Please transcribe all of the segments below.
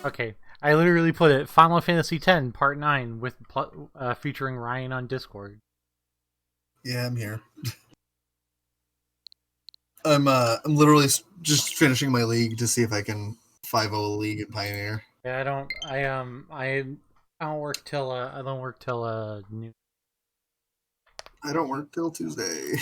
Okay, I literally put it Final Fantasy X Part 9 with featuring Ryan on Discord. Yeah, I'm here. I'm literally just finishing my league to see if I can 5-0 league in Pioneer. Yeah, I don't work till noon. I don't work till Tuesday.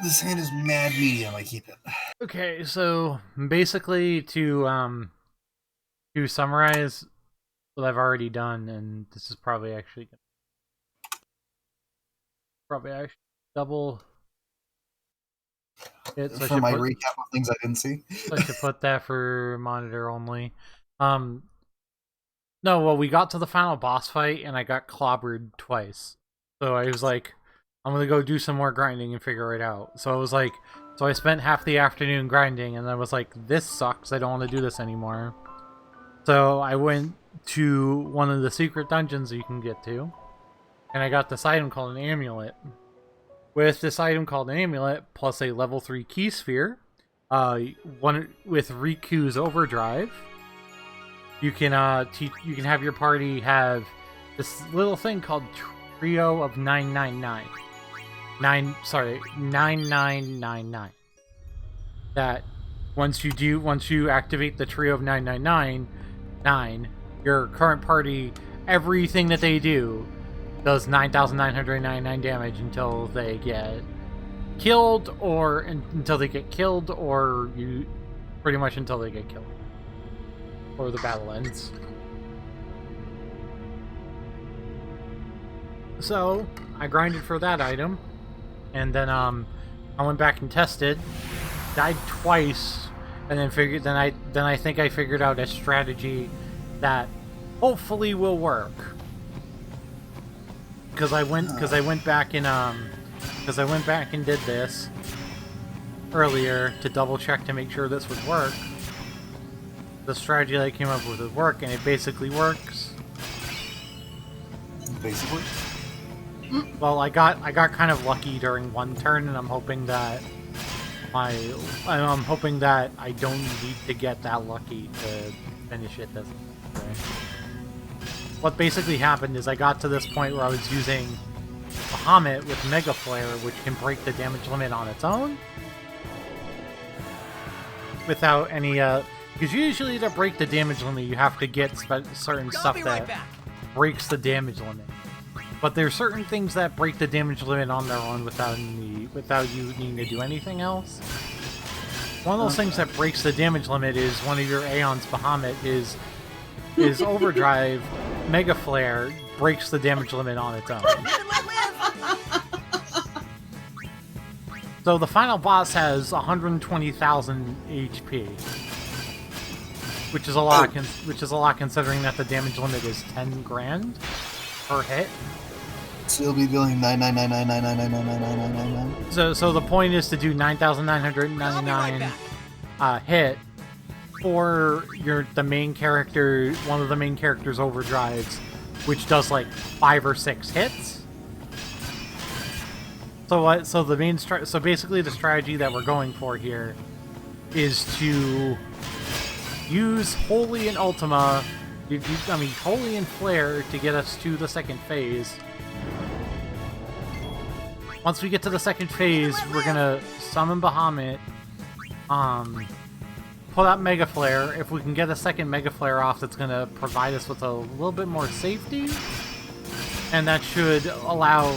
This hand is mad medium. I keep it. Okay, so basically to summarize what I've already done, and this is probably double it. So For my recap of things I didn't see. I should put that for monitor only. No, well, we got to the final boss fight, and I got clobbered twice. So I was like, I'm gonna go do some more grinding and figure it out. So I was like, so I spent half the afternoon grinding, and I was like, this sucks, I don't want to do this anymore. So I went to one of the secret dungeons you can get to, and I got this item called an amulet. With this item called an amulet, plus a level 3 key sphere, one with Riku's overdrive, you can you can have your party have this little thing called Trio of 999. 9999. That once you activate the Trio of 999, your current party, everything that they do does 9,999 damage until they get killed, or until they get killed, or pretty much until they get killed. Or the battle ends. So I grinded for that item, and then I went back and tested, died twice, and then I think I figured out a strategy that hopefully will work. Because I went back and did this earlier to double check to make sure this would work. The strategy that I came up with would work, and it basically works. Basically? Well, I got kind of lucky during one turn, and I'm hoping that I don't need to get that lucky to finish it this way. What basically happened is I got to this point where I was using Bahamut with Mega Flare, which can break the damage limit on its own without any because usually to break the damage limit, you have to get certain stuff that breaks the damage limit. But there's certain things that break the damage limit on their own without you needing to do anything else. One of those things that breaks the damage limit is one of your Aeon's Bahamut is Overdrive. Mega Flare breaks the damage limit on its own. So the final boss has 120,000 HP. Which is a lot considering that the damage limit is 10 grand per hit. So you'll be dealing 99999999999. So the point is to do 9,999 hit for the main character, one of the main character's overdrives, which does like 5 or 6 hits. So so basically the strategy that we're going for here is to use Holy and Ultima, Holy and Flare to get us to the second phase. Once we get to the second phase, we're gonna summon Bahamut, put out Mega Flare. If we can get a second Mega Flare off, that's gonna provide us with a little bit more safety. And that should allow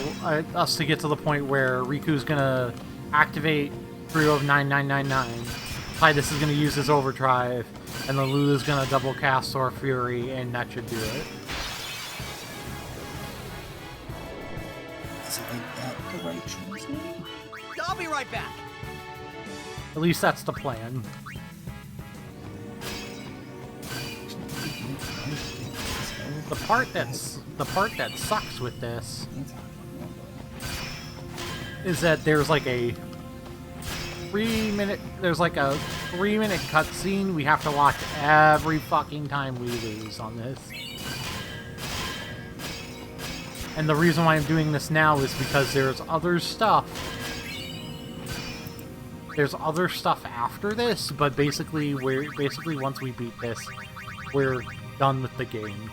us to get to the point where Riku's gonna activate Trio of 9999. Tidus is gonna use his overdrive, and then Lulu's gonna double cast Sword Fury, and that should do it. Is it like that the right choice? I'll be right back. At least that's the plan. The part that sucks with this is that there's like a 3-minute cutscene we have to watch every fucking time we lose on this. And the reason why I'm doing this now is because there's other stuff. There's other stuff after this, but basically once we beat this, we're done with the game.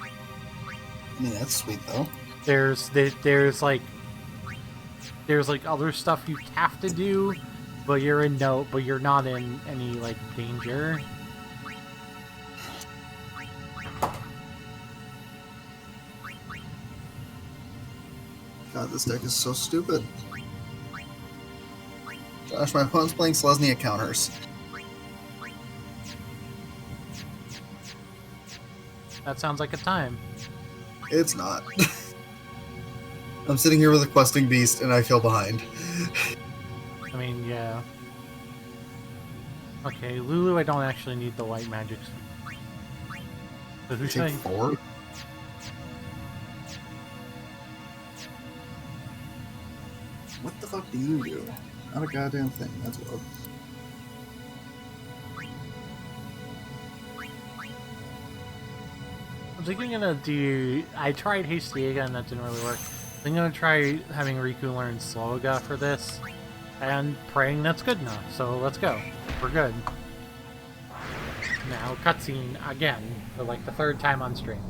I mean, that's sweet though. There's like other stuff you have to do, but you're not in any like danger. God, this deck is so stupid. Josh, my opponent's playing Selesnya counters. That sounds like a time. It's not. I'm sitting here with a questing beast and I feel behind. I mean, yeah. Okay, Lulu, I don't actually need the white magic. So who's Take saying? 4? What the fuck do you do? Not a goddamn thing, that's what. I was gonna do. I tried Hastiega and that didn't really work. I'm gonna try having Riku learn Sloga for this, and praying that's good enough. So let's go. We're good. Now cutscene again for like the 3rd time on stream.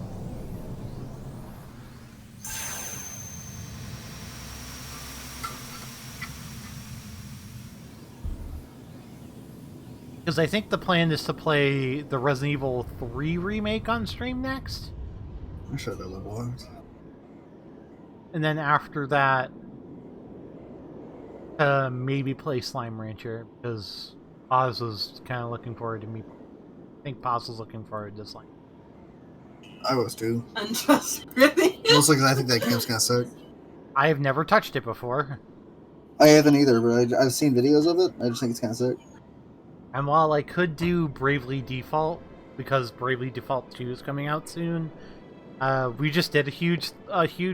Because I think the plan is to play the Resident Evil 3 remake on stream next. I'm sure they're level ones. And then after that, maybe play Slime Rancher, because Paz was kind of looking forward to me. I think Paz was looking forward to Slime. I was too. And just really. Mostly because I think that game's kind of sick. I have never touched it before. I haven't either, but I've seen videos of it. I just think it's kind of sick. And while I could do Bravely Default, because Bravely Default 2 is coming out soon, we just did a huge RPG,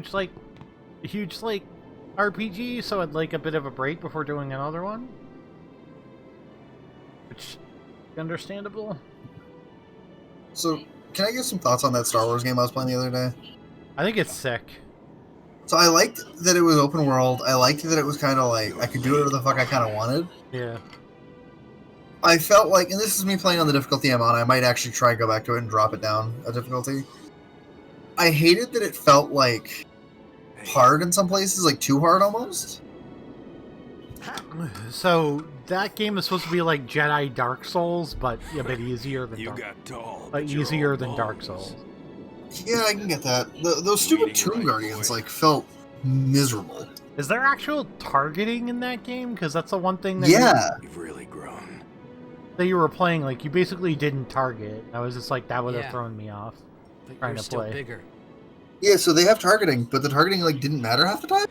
so I'd like a bit of a break before doing another one. Which is understandable. So, can I get some thoughts on that Star Wars game I was playing the other day? I think it's sick. So I liked that it was open world. I liked that it was kind of like, I could do whatever the fuck I kind of wanted. Yeah. I felt like, and this is me playing on the difficulty I'm on, I might actually try and go back to it and drop it down a difficulty. I hated that it felt like hard in some places, like too hard almost. So that game is supposed to be like Jedi Dark Souls, but a bit easier than Dark Souls. Yeah, I can get that. Those stupid Tomb Guardians like felt miserable. Is there actual targeting in that game? Because that's the one thing that You've really grown. that you were playing. Like you basically didn't target. I was just like that would have Yeah. thrown me off. But Trying you're to still play. bigger. Yeah, so they have targeting, but the targeting like didn't matter half the time.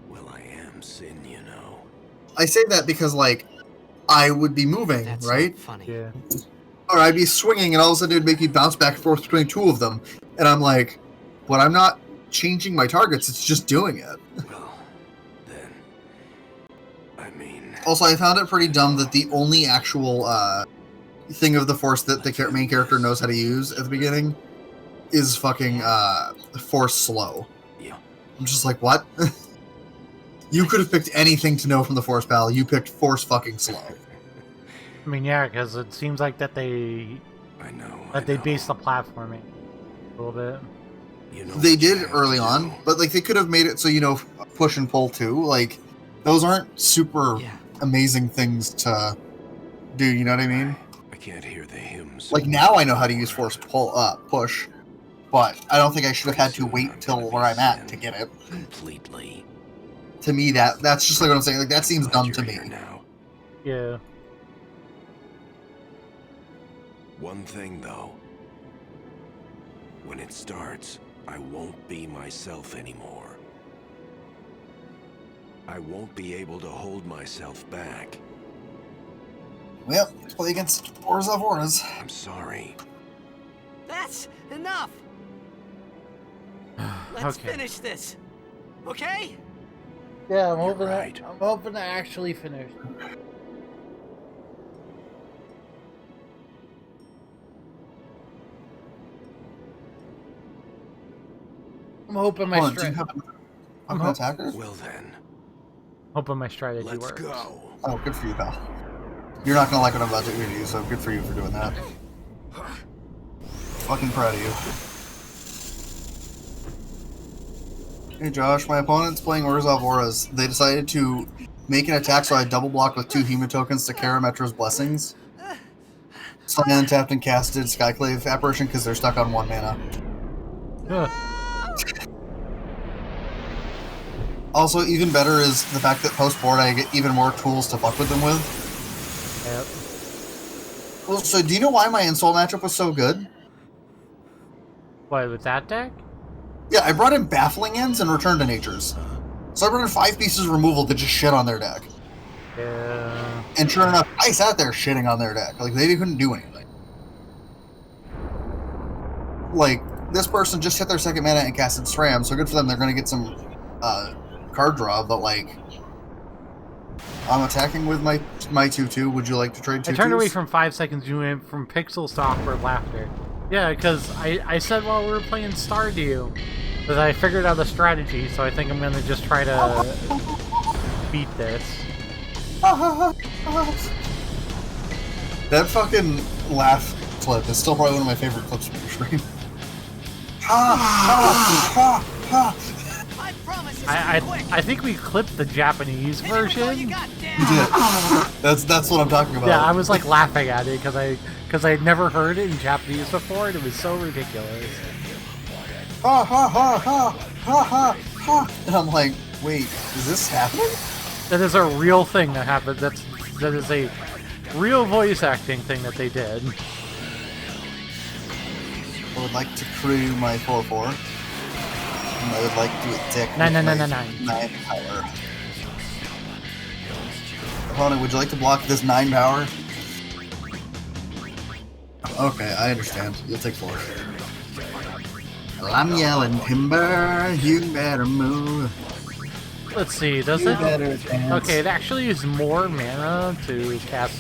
Well, I am Sin, you know. I say that because like I would be moving, That's right? not funny. Yeah. Or I'd be swinging, and all of a sudden it would make me bounce back and forth between two of them, and I'm like, but I'm not changing my targets; it's just doing it. Well, then. I mean. Also, I found it pretty dumb that the only actual thing of the Force that the main character knows how to use at the beginning is fucking Force slow. Yeah. I'm just like, what? You could have picked anything to know from the Force, pal. You picked Force fucking slow. I mean, yeah, because it seems like that they based the platforming a little bit. You know They what you did have early to on, do. but like they could have made it so push and pull too. Like those aren't super Yeah. amazing things to do. You know what I mean? I can't hear the hymns. Like now I know how to use Force push, but I don't think I should have had to wait until where I'm at to get it. Completely. To me, that's just like what I'm saying. Like that seems Glad dumb you're to me. here now. Yeah. One thing though. When it starts, I won't be myself anymore. I won't be able to hold myself back. Well, let's play against Auras of Auras. I'm sorry. That's enough. Let's Okay. finish this. Okay? Yeah, I'm You're hoping right. I'm hoping to actually finish. I'm hoping my Hold on, do you strategy. have an attacker? Well then, Hoping my strategy let's works. go. Oh, good for you, pal. You're not gonna like what I'm about to do to you, so good for you for doing that. Fucking proud of you. Hey Josh, my opponent's playing Orzhov Auras. They decided to make an attack so I double block with 2 Hema tokens to Karametra's Blessings. So I untapped and casted Skyclave Apparition because they're stuck on 1 mana. Ugh. Also, even better is the fact that post-board I get even more tools to fuck with them with. Yep. Well, so do you know why my install matchup was so good? What, with that deck? Yeah, I brought in Baffling Ends and Return to Natures. So I brought in 5 pieces of removal that just shit on their deck. Yeah. And sure enough, I sat there shitting on their deck. Like, they couldn't do anything. Like, this person just hit their 2nd mana and casted SRAM, so good for them, they're gonna get some, card draw, but like... I'm attacking with my 2-2. Would you like to trade 2-2s? I turned away from 5 seconds, you went from pixels to awkward laughter. Yeah, because I said while we were playing Stardew that I figured out a strategy, so I think I'm gonna just try to beat this. That fucking laugh clip is still probably one of my favorite clips from your stream. I promise it's quick. I think we clipped the Japanese Hit it with all you version. got, damn. Yeah, that's what I'm talking about. Yeah, I was like laughing at it because I'd never heard it in Japanese before, and it was so ridiculous. Ha ha ha ha ha ha ha. And I'm like, wait, is this happening? That is a real thing that happened. That is a real voice acting thing that they did. I would like to crew my 4/4. And I would like to attack Nine, with nine, my nine, 9 power. Opponent, would you like to block this 9 power? Okay, I understand. You'll take 4. Well, I'm yelling timber, you better move. Let's see, does You it? better dance. Okay, it actually uses more mana to cast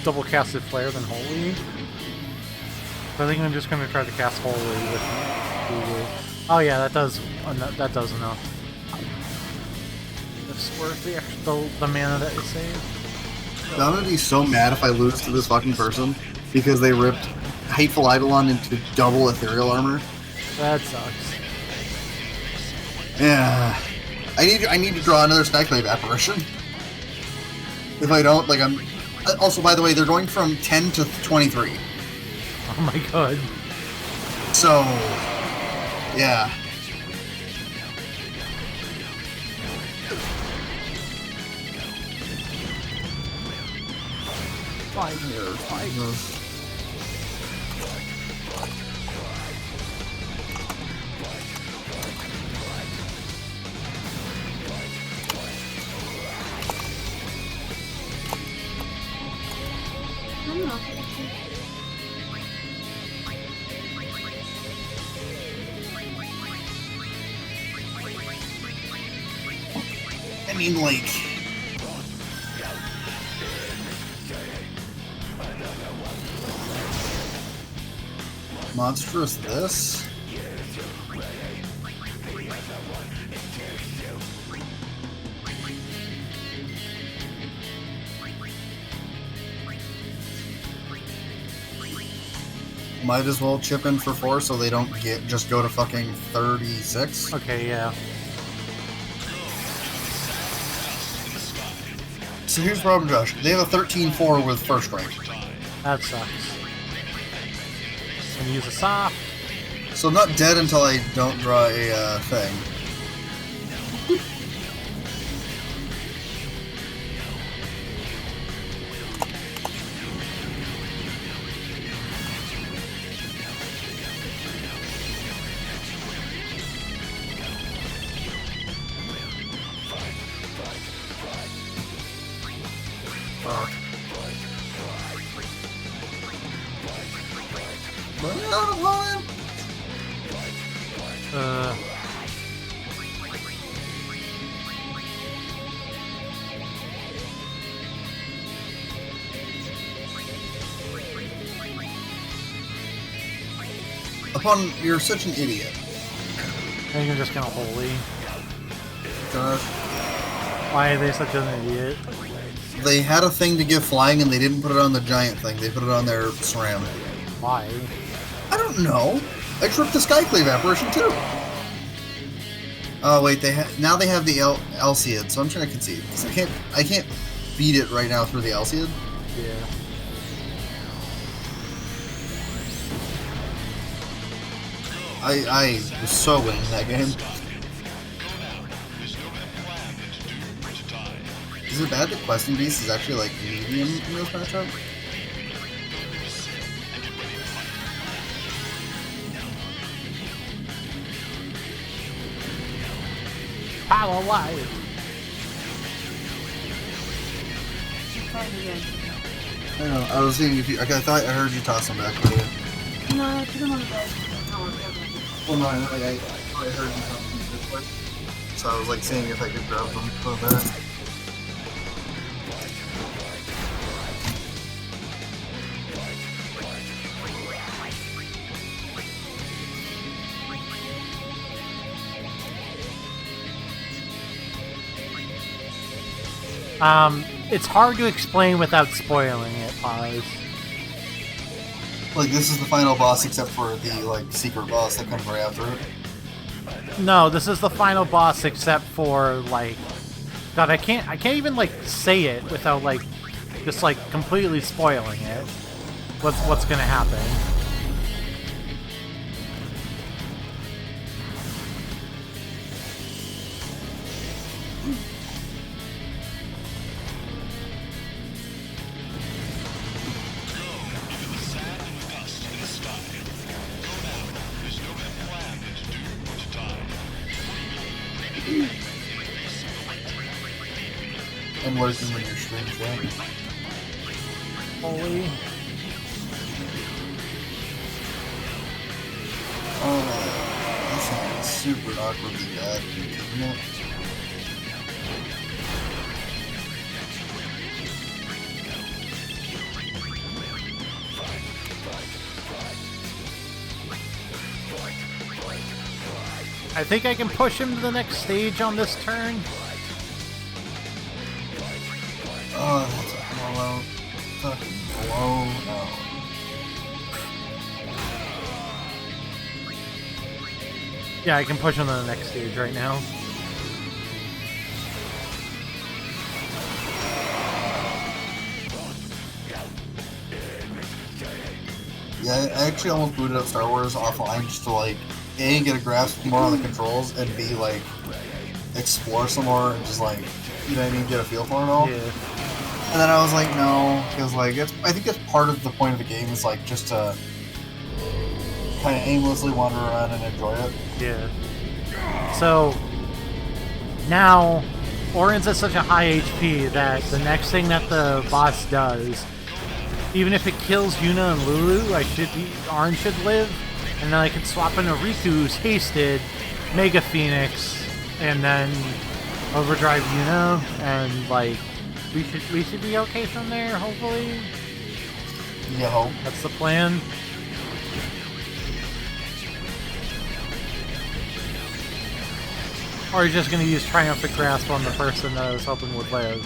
double casted Flare than Holy. So I think I'm just gonna try to cast Holy with Google. Oh yeah, that does enough. It's worth the mana that you save. I'm gonna be so mad if I lose to this fucking person because they ripped Hateful Eidolon into double ethereal armor. That sucks. Yeah, I need to draw another Skyclave Apparition. If I don't, like I'm. Also, by the way, they're going from 10 to 23. Oh my god. So, yeah. Fight here, fight. I mean, like. Monstrous this? Might as well chip in for 4 so they don't just go to fucking 36. Okay, yeah. So here's the problem, Josh. They have a 13-4 with first strike. That sucks. Gonna use a soft. So I'm not dead until I don't draw a thing. Upon, you're such an idiot. I think I'm just gonna holy. Gosh. Why are they such an idiot? They had a thing to give flying and they didn't put it on the giant thing. They put it on their SRAM. Why? I don't know. I tripped the Skyclave apparition too. Oh wait, now they have the Alcid, so I'm trying to concede because I can't beat it right now through the Alcid. Yeah. I was so winning that game. Is it bad that Questing Beast is actually like medium in this matchup? Power Live! I don't know. I was seeing if you. I thought I heard you toss them back. No, I put them on the bed. Well, no, I heard you toss them this way. So I was like seeing if I could grab them for a minute. It's hard to explain without spoiling it, Pause. Like this is the final boss, except for the like secret boss that comes right after it. No, this is the final boss except for, like... God, I can't even, like, say it without, like, just, like, completely spoiling it. What's gonna happen. I'm lurking when your stream's down. Holy. Oh, this is super awkwardly bad, isn't it? I think I can push him to the next stage on this turn. Oh, that's a blowout. Fucking blowout. Yeah, I can push him to the next stage right now. Yeah, I actually almost booted up Star Wars offline just to like, A, get a grasp more on the controls, and B, like, explore some more and just like, you know what I mean, get a feel for it all. Yeah. And then I was like, no, because like I think that's part of the point of the game is like just to kind of aimlessly wander around and enjoy it. Yeah. So now Orin's at such a high HP that the next thing that the boss does, even if it kills Yuna and Lulu, Auron should live, and then I can swap into Riku's Hasted, Mega Phoenix, and then overdrive Yuna, and like we should be okay from there, hopefully. You hope. That's the plan. Or he's just gonna use Triumphant Grasp on the person that I was hoping would live.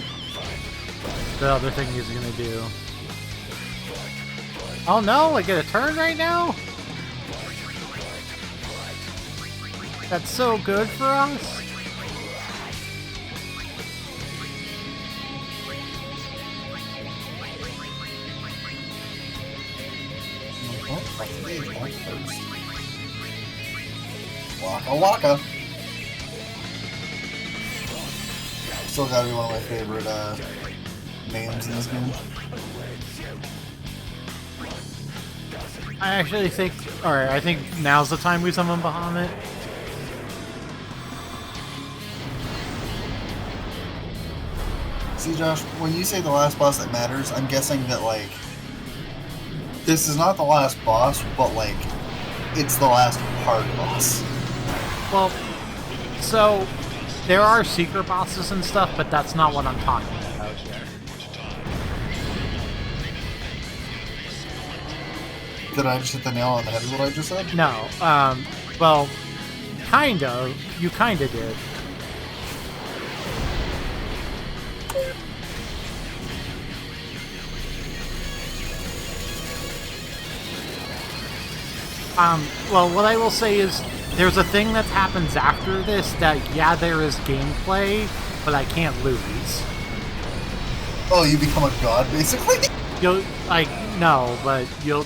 The other thing he's gonna do. Oh no, I get a turn right now? That's so good for us. Waka Waka. Still gotta be one of my favorite names in this game. I actually think, alright, I think now's the time we summon Bahamut. See, Josh, when you say the last boss that matters, I'm guessing that, like, this is not the last boss, but, like, it's the last hard boss. Well, so there are secret bosses and stuff, but that's not what I'm talking about here. Did I just hit the nail on the head with what I just said? No, well, kind of. You kind of did. Well, what I will say is, there's a thing that happens after this that, yeah, there is gameplay, but I can't lose. Oh, you become a god, basically? You'll, like, no, but you'll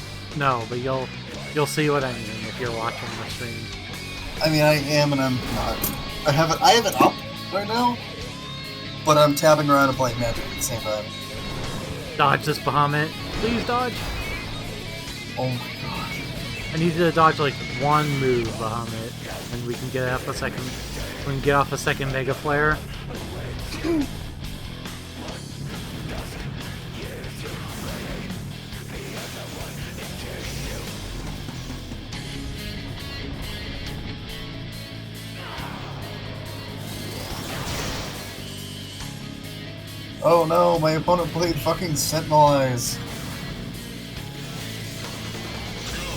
see what I mean if you're watching the stream. I mean, I am and I'm not. I have it up right now, but I'm tapping around and playing Magic at the same time. Dodge this Bahamut. Please dodge. Oh my god. I need you to dodge like one move, Bahamut, and we can get off a second. We can get off a second Mega Flare. Oh no, my opponent played fucking Sentinel Eyes.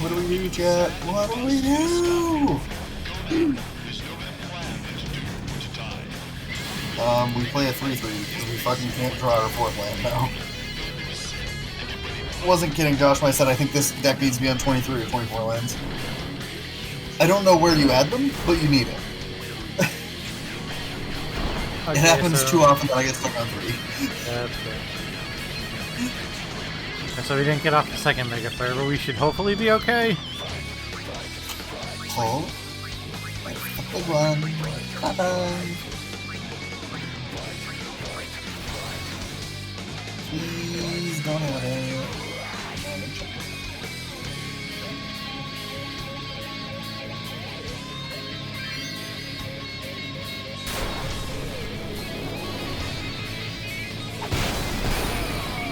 What do we do, chat? What do we do? We play a 3-3 because we fucking can't draw our 4th land now. I wasn't kidding, Josh, when I said I think this deck needs to be on 23 or 24 lands. I don't know where you add them, but you need it. Okay, It happens so, too often that I get stuck on 3. That's good. Okay, so we didn't get off the second Mega Flare, but we should hopefully be okay. Oh. Big one. Bye-bye. Please don't have it.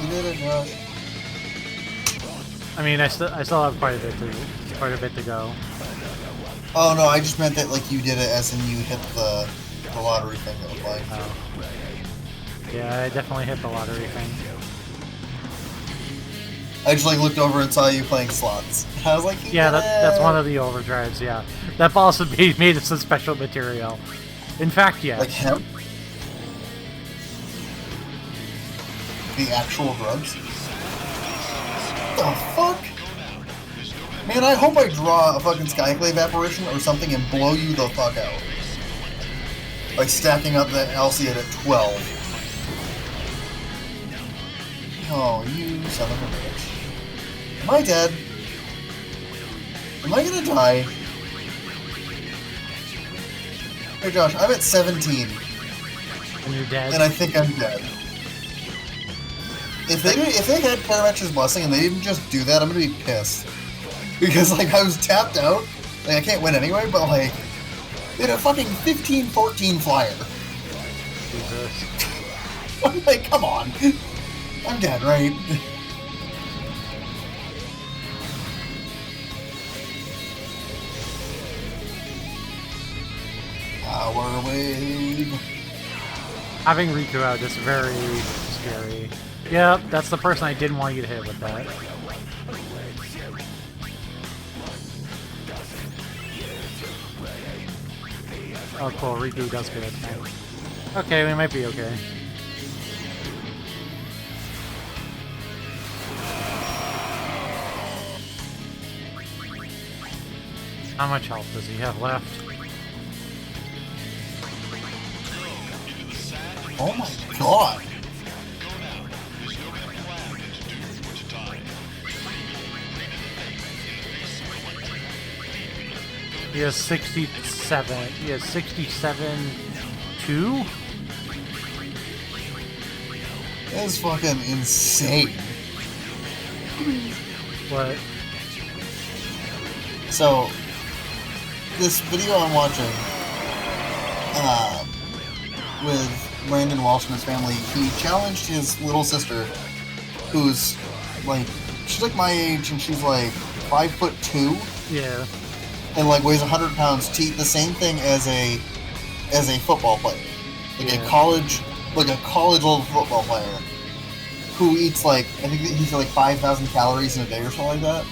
You did it, Josh. I mean, I still have quite a bit to go. Oh no, I just meant that like you did it as in you hit the lottery thing that was playing. Oh. Yeah, I definitely hit the lottery thing. I just like looked over and saw you playing slots. I was like, Yeah, that's one of the overdrives. Yeah, that boss would be made of some special material. In fact, yes. Like hemp? The actual drugs? What the fuck? Man, I hope I draw a fucking Skyclave apparition or something and blow you the fuck out. Like stacking up the Alcyon at 12. Oh, you son of a bitch. Am I dead? Am I gonna die? Hey Josh, I'm at 17. And you're dead. And I think I'm dead. If they had Parametria's Blessing and they didn't just do that, I'm gonna be pissed. Because, like, I was tapped out. Like, I can't win anyway, but, like, they had a fucking 15-14 flyer. Jesus. I'm like, come on. I'm dead, right? Power wave. Having Riku out is very scary. Yep, that's the person I didn't want you to hit with that. Oh cool, Riku does get attacked. Okay, we might be okay. How much health does he have left? Oh my god. He has 67. He has 67-2? That is fucking insane. What? So, this video I'm watching, with Brandon Walsh and his family, he challenged his little sister, who's, like, she's like my age, and she's like 5'2". Yeah. And like weighs 100 pounds to eat the same thing as a football player, like Yeah. a college level football player, who eats like I think he's like 5,000 calories in a day or something like that.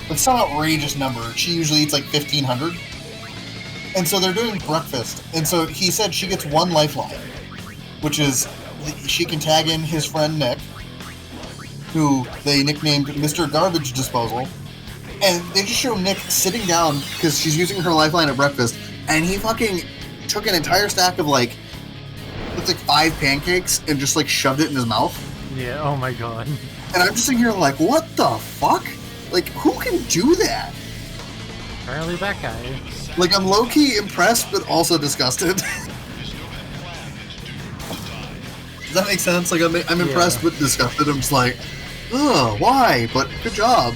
Like some outrageous number. She usually eats like 1,500. And so they're doing breakfast. And so he said she gets one lifeline, which is she can tag in his friend Nick, who they nicknamed Mr. Garbage Disposal. And they just show Nick sitting down because she's using her lifeline at breakfast, and he fucking took an entire stack of like, it's like 5 pancakes and just like shoved it in his mouth. Yeah, oh my god. And I'm just sitting here like, what the fuck? Like, who can do that? Apparently that guy. Like, I'm low-key impressed, but also disgusted. Does that make sense? Like, I'm impressed but disgusted. I'm just like, oh, why? But good job.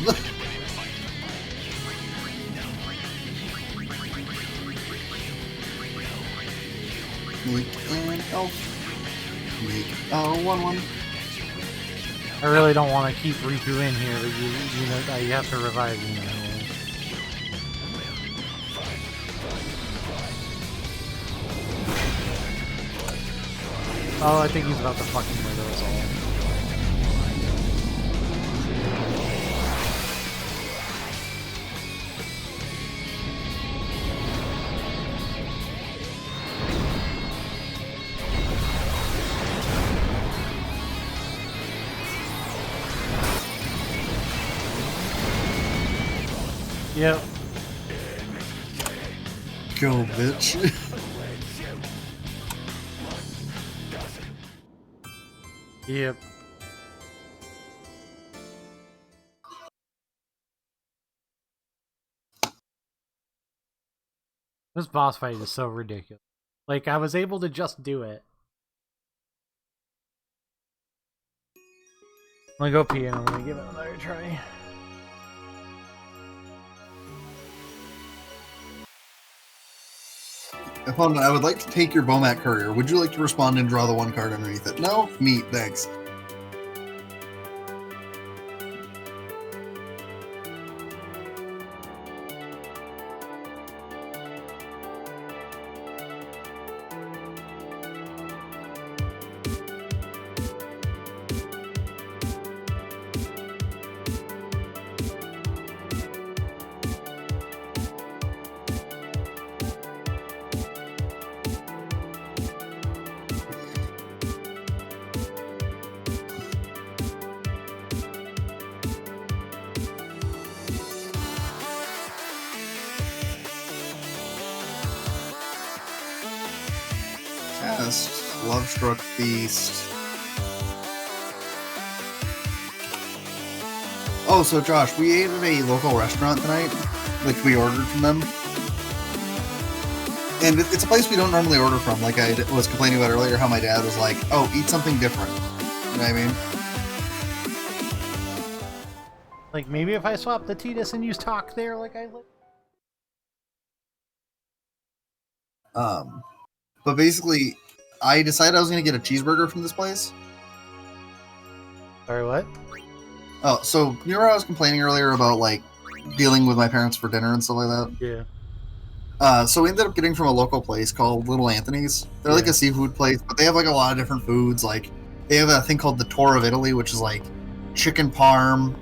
Make an elf. Make a 1/1. I really don't want to keep Riku in here, but you know that you have to revive him anyway. Oh, I think he's about to fucking murder us all. Yep. Go, bitch. Yep. This boss fight is so ridiculous. Like, I was able to just do it. I'm gonna go pee and I'm gonna give it another try. Upon I would like to take your Bomat Courier. Would you like to respond and draw the 1 card underneath it? No? Neat, thanks. Test. Love-struck beast. Oh, so Josh, we ate at a local restaurant tonight. Like, we ordered from them. And it's a place we don't normally order from. Like I was complaining about earlier, how my dad was like, oh, eat something different. You know what I mean? Like, maybe if I swap the Tidus and use Talk there like I like. But basically, I decided I was going to get a cheeseburger from this place. Sorry, what? Oh, so you remember I was complaining earlier about, like, dealing with my parents for dinner and stuff like that? Yeah. So we ended up getting from a local place called Little Anthony's. They're like a seafood place, but they have, like, a lot of different foods. Like, they have a thing called the Tour of Italy, which is, like, chicken parm,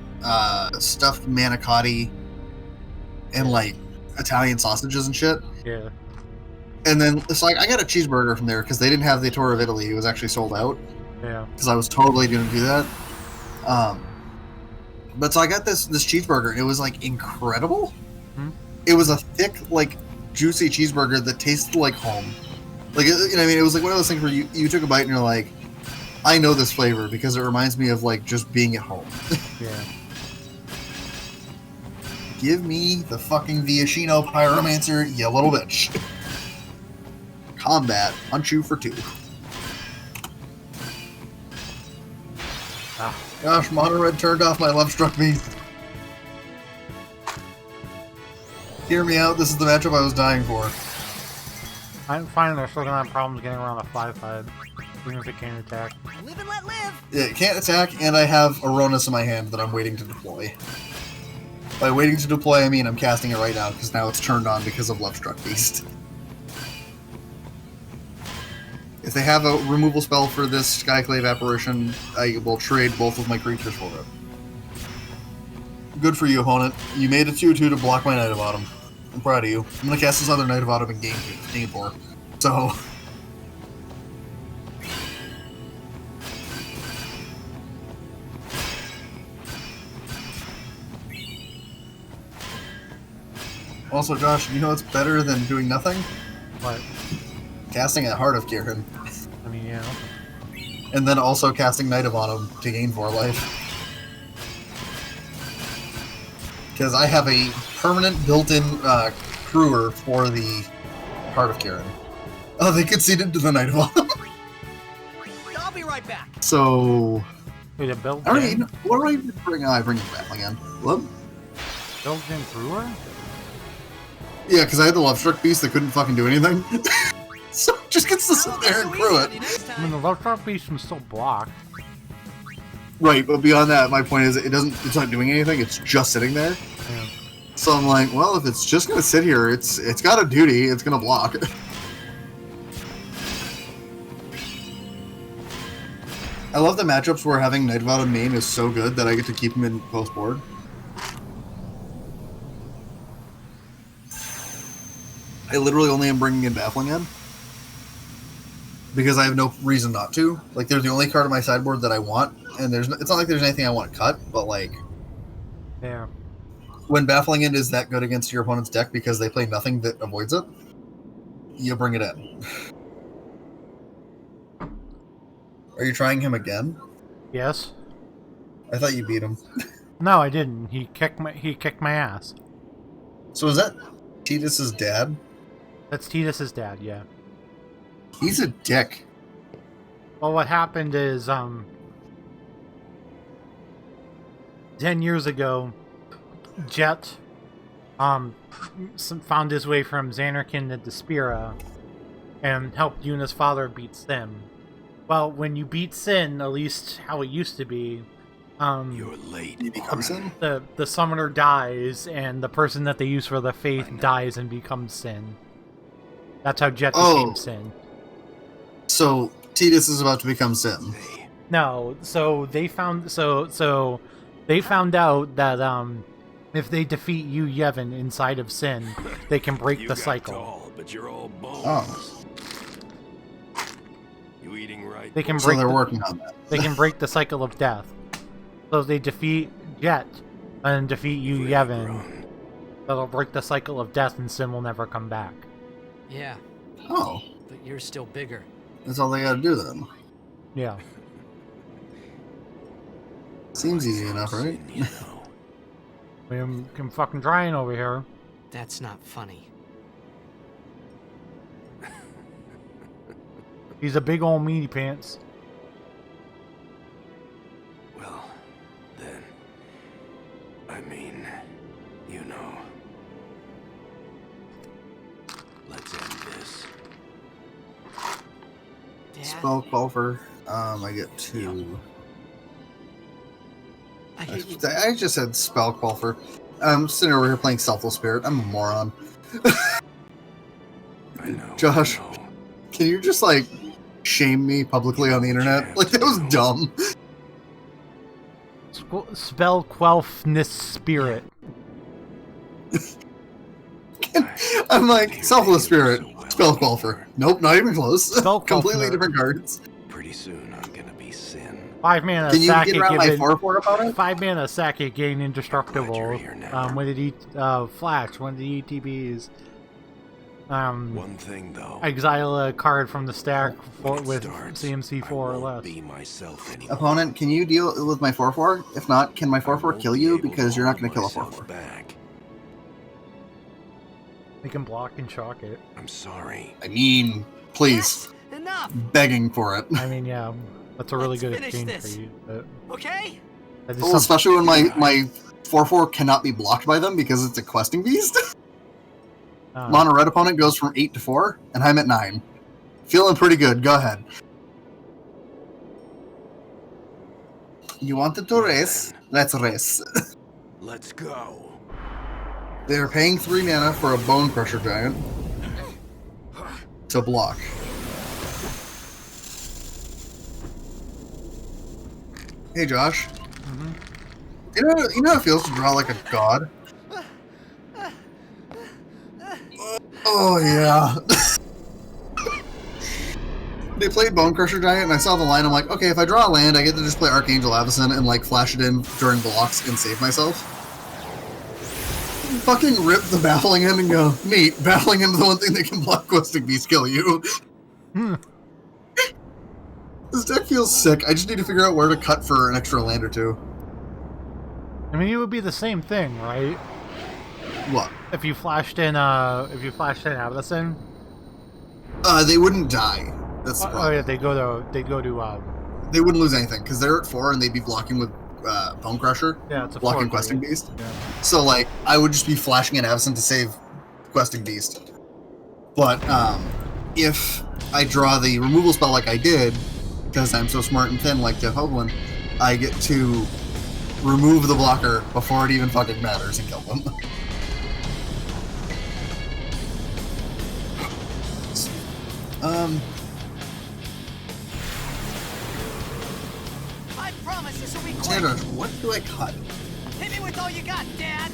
stuffed manicotti, and, like, Italian sausages and shit. Yeah. And then it's like I got a cheeseburger from there because they didn't have the Tour of Italy. It was actually sold out. Yeah. Because I was totally going to do that. But so I got this cheeseburger, and it was like incredible. Hmm? It was a thick, like juicy cheeseburger that tasted like home. Like, you know what I mean? It was like one of those things where you took a bite and you're like, I know this flavor because it reminds me of like just being at home. Yeah. Give me the fucking Viashino Pyromancer, you little bitch. Combat, punch you for 2. Ah. Gosh, Monored turned off my love-struck beast. Hear me out, this is the matchup I was dying for. I'm fine, they're still gonna have problems getting around a 5-5. Even if it can't attack. Live and let live. Yeah, it can't attack, and I have Aronis in my hand that I'm waiting to deploy. By waiting to deploy, I mean I'm casting it right now, because now it's turned on because of Love-Struck Beast. If they have a removal spell for this Skyclave apparition, I will trade both of my creatures for it. Good for you, opponent. You made a 2/2 to block my Night Bottom. I'm proud of you. I'm gonna cast this other Knight of Autumn in game 4. So... Also, Josh, you know what's better than doing nothing? What? Casting a Heart of Kieran. I mean, yeah. And then also casting Knight of Autumn to gain 4 life. Because I have a permanent built-in crewer for the Heart of Kieran. Oh, they conceded to the Knight of Autumn. I'll be right back. So... Wait, a built I mean, what do I bring? I bring it back again. What? built-in brewer? Yeah, because I had the Love Struck Beast that couldn't fucking do anything. So it just gets to sit there and crew it. I mean, the left top piece can still block. Right, but beyond that, my point is it's not doing anything, it's just sitting there. Yeah. So I'm like, well, if it's just gonna sit here, it's got a duty, it's gonna block. I love the matchups where having Knight of Autumn main is so good that I get to keep him in post board. I literally only am bringing in Baffling Head. Because I have no reason not to. Like, they're the only card on my sideboard that I want, and it's not like there's anything I want to cut, but like... Yeah. When Baffling End is that good against your opponent's deck because they play nothing that avoids it, you bring it in. Are you trying him again? Yes. I thought you beat him. No, I didn't. He kicked my ass. So is that Titus's dad? That's Titus's dad, yeah. He's a dick. Well, what happened is, 10 years ago, Jet, found his way from Xanarkin to Despera, and helped Yuna's father beat Sin. Well, when you beat Sin, at least how it used to be, You're late. He becomes Sin? the summoner dies, and the person that they use for the faith dies and becomes Sin. That's how Jet became Sin. So Titus is about to become Sin. No, so they found out that if they defeat Yu Yevon inside of Sin, they can break You the got cycle. tall, but you're all bones. Oh. You eating right? They can So break. they're the, working on that. They can break the cycle of death. So if they defeat Jet and defeat Yu Fully Yevon, grown. that'll break the cycle of death, and Sin will never come back. Yeah, Oh. but you're still bigger. That's all they gotta do then. Yeah. Seems easy enough, right? Sin, you know. I'm fucking trying over here. That's not funny. He's a big old meaty pants. Well, then. I mean, you know. Let's end this. Dad, Spell Quelfer. I get 2. I hate you. I just said Spell Quelfer. I'm sitting over here playing Selfless Spirit. I'm a moron. I know. Josh. I know. Can you just, like, shame me publicly on the internet? Like, that was dumb. Spell Quelfness Spirit. I'm like, Selfless Spirit, Spell Quelfer. Nope, not even close. Spell Completely Quelfer. different cards. Pretty soon I'm gonna be Sin. 5 mana Can you Sake get around my given 4/4 opponent? 5 mana Sake gain Glad you're indestructible. here now. When did he Flash? When did he ETBs? One thing though. Exile a card from the stack when it with starts, CMC 4 I or won't less. Be myself anymore. Opponent, can you deal with my 4/4? If not, can my I 4/4 won't kill be you? able Because you're not hold going to kill a myself 4/4. back. They can block and shock it. I'm sorry. I mean, please. That's enough. Begging for it. I mean, yeah, that's a really Let's good finish exchange this. for you. But Okay? that is Well, some- especially when my 4/4 cannot be blocked by them because it's a questing beast. Mono red opponent goes from 8 to 4, and I'm at 9. Feeling pretty good. Go ahead. You wanted to race? Let's race. Let's go. They're paying 3 mana for a Bone Crusher Giant to block. Hey, Josh. Mhm. You know how it feels to draw like a god? Oh yeah. They played Bone Crusher Giant, and I saw the line. I'm like, okay, if I draw a land, I get to just play Archangel Avacyn and like flash it in during blocks and save myself. Fucking rip the Baffling End and go, neat. Baffling End is the one thing that can block Questing Beast kill you. Hmm. This deck feels sick. I just need to figure out where to cut for an extra land or two. I mean, it would be the same thing, right? What? If you flashed in Avacyn. They wouldn't die. That's the problem. Oh yeah, they go to. They wouldn't lose anything because they're at 4 and they'd be blocking with Bone Crusher. Yeah, it's a blocking 4/3. Questing Beast. Yeah. So like, I would just be flashing in Avacyn to save Questing Beast. But if I draw the removal spell like I did, because I'm so smart and thin like Jeff Hoagland, I get to remove the blocker before it even fucking matters and kill them. I promise this will be quick. Tanner, what do I cut? Hit me with all you got, Dad.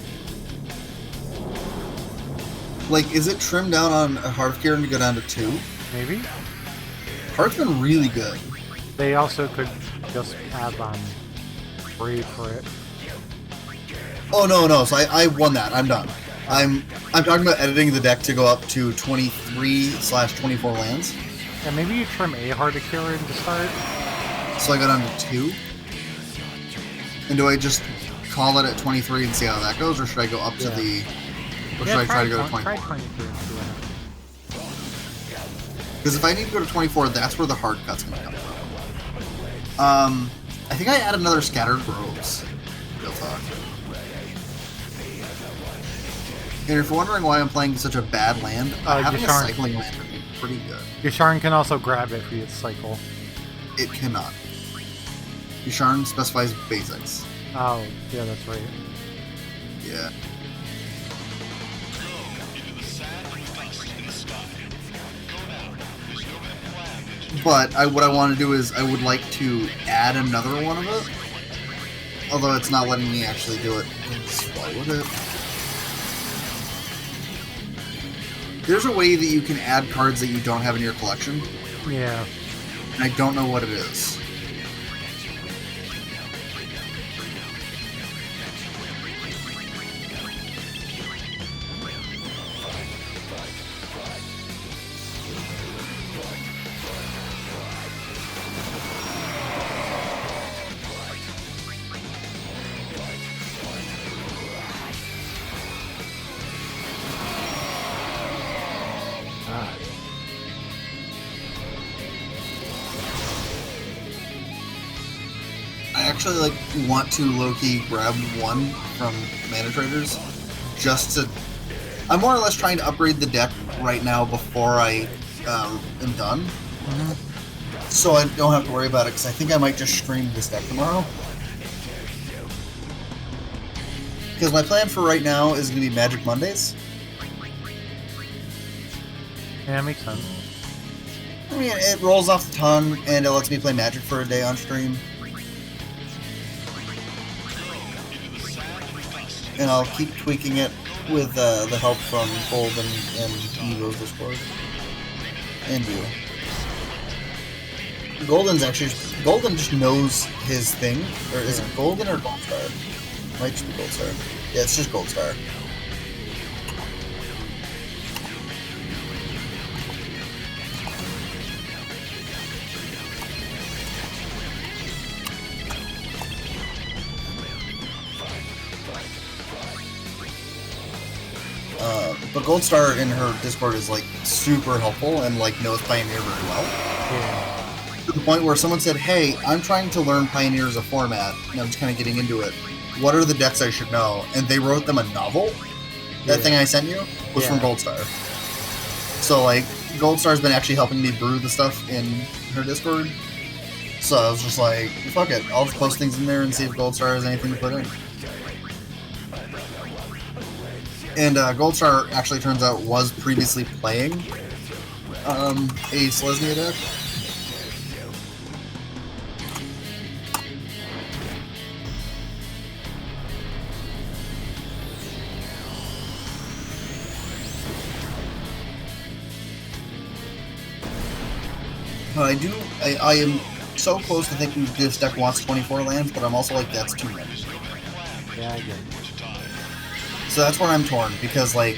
Like, is it trimmed down on Hearthkieran to go down to 2? Maybe. Hearth's been really good. They also could just have Brave for it. Oh no, so I won that. I'm done. I'm talking about editing the deck to go up to 23/24 lands. Yeah, maybe you trim a Hearthkieran to start. So I go down to 2. And do I just call it at 23 and see how that goes, or should I go up to the? Or should I try to go to 24? Try 23 and see what happens. Because if I need to go to 24, that's where the hard cut's gonna come from. I think I add another Scattered Groves. Real talk. And if you're wondering why I'm playing such a bad land, having a cycling land would be pretty good. Yasharn can also grab it via cycle. It cannot. Yasharn specifies basics. Oh, yeah, that's right. Yeah. But what I want to do is I would like to add another one of it. Although it's not letting me actually do it. Let's play with it. There's a way that you can add cards that you don't have in your collection. Yeah. And I don't know what it is. I actually want to low-key grab one from Mana Traders, just to. I'm more or less trying to upgrade the deck right now before I am done, so I don't have to worry about it. Because I think I might just stream this deck tomorrow. Because my plan for right now is going to be Magic Mondays. Yeah, makes sense. I mean, it rolls off the tongue, and it lets me play Magic for a day on stream. And I'll keep tweaking it with the help from Golden and Evo's Discord. And you. Golden just knows his thing. Or is it Golden or Goldstar? Might just be Goldstar. Yeah, it's just Goldstar. But Goldstar in her Discord is super helpful and knows Pioneer very well. Yeah. To the point where someone said, "Hey, I'm trying to learn Pioneer as a format, and I'm just kind of getting into it. What are the decks I should know?" And they wrote them a novel. That thing I sent you was from Goldstar. So Goldstar's been actually helping me brew the stuff in her Discord. So I was just like, fuck it, I'll just post things in there and see if Goldstar has anything to put in. And Goldstar actually turns out was previously playing a Selesnya deck. But I am so close to thinking this deck wants 24 lands, but I'm also like, that's too many. Yeah, I get it. So that's where I'm torn, because, like,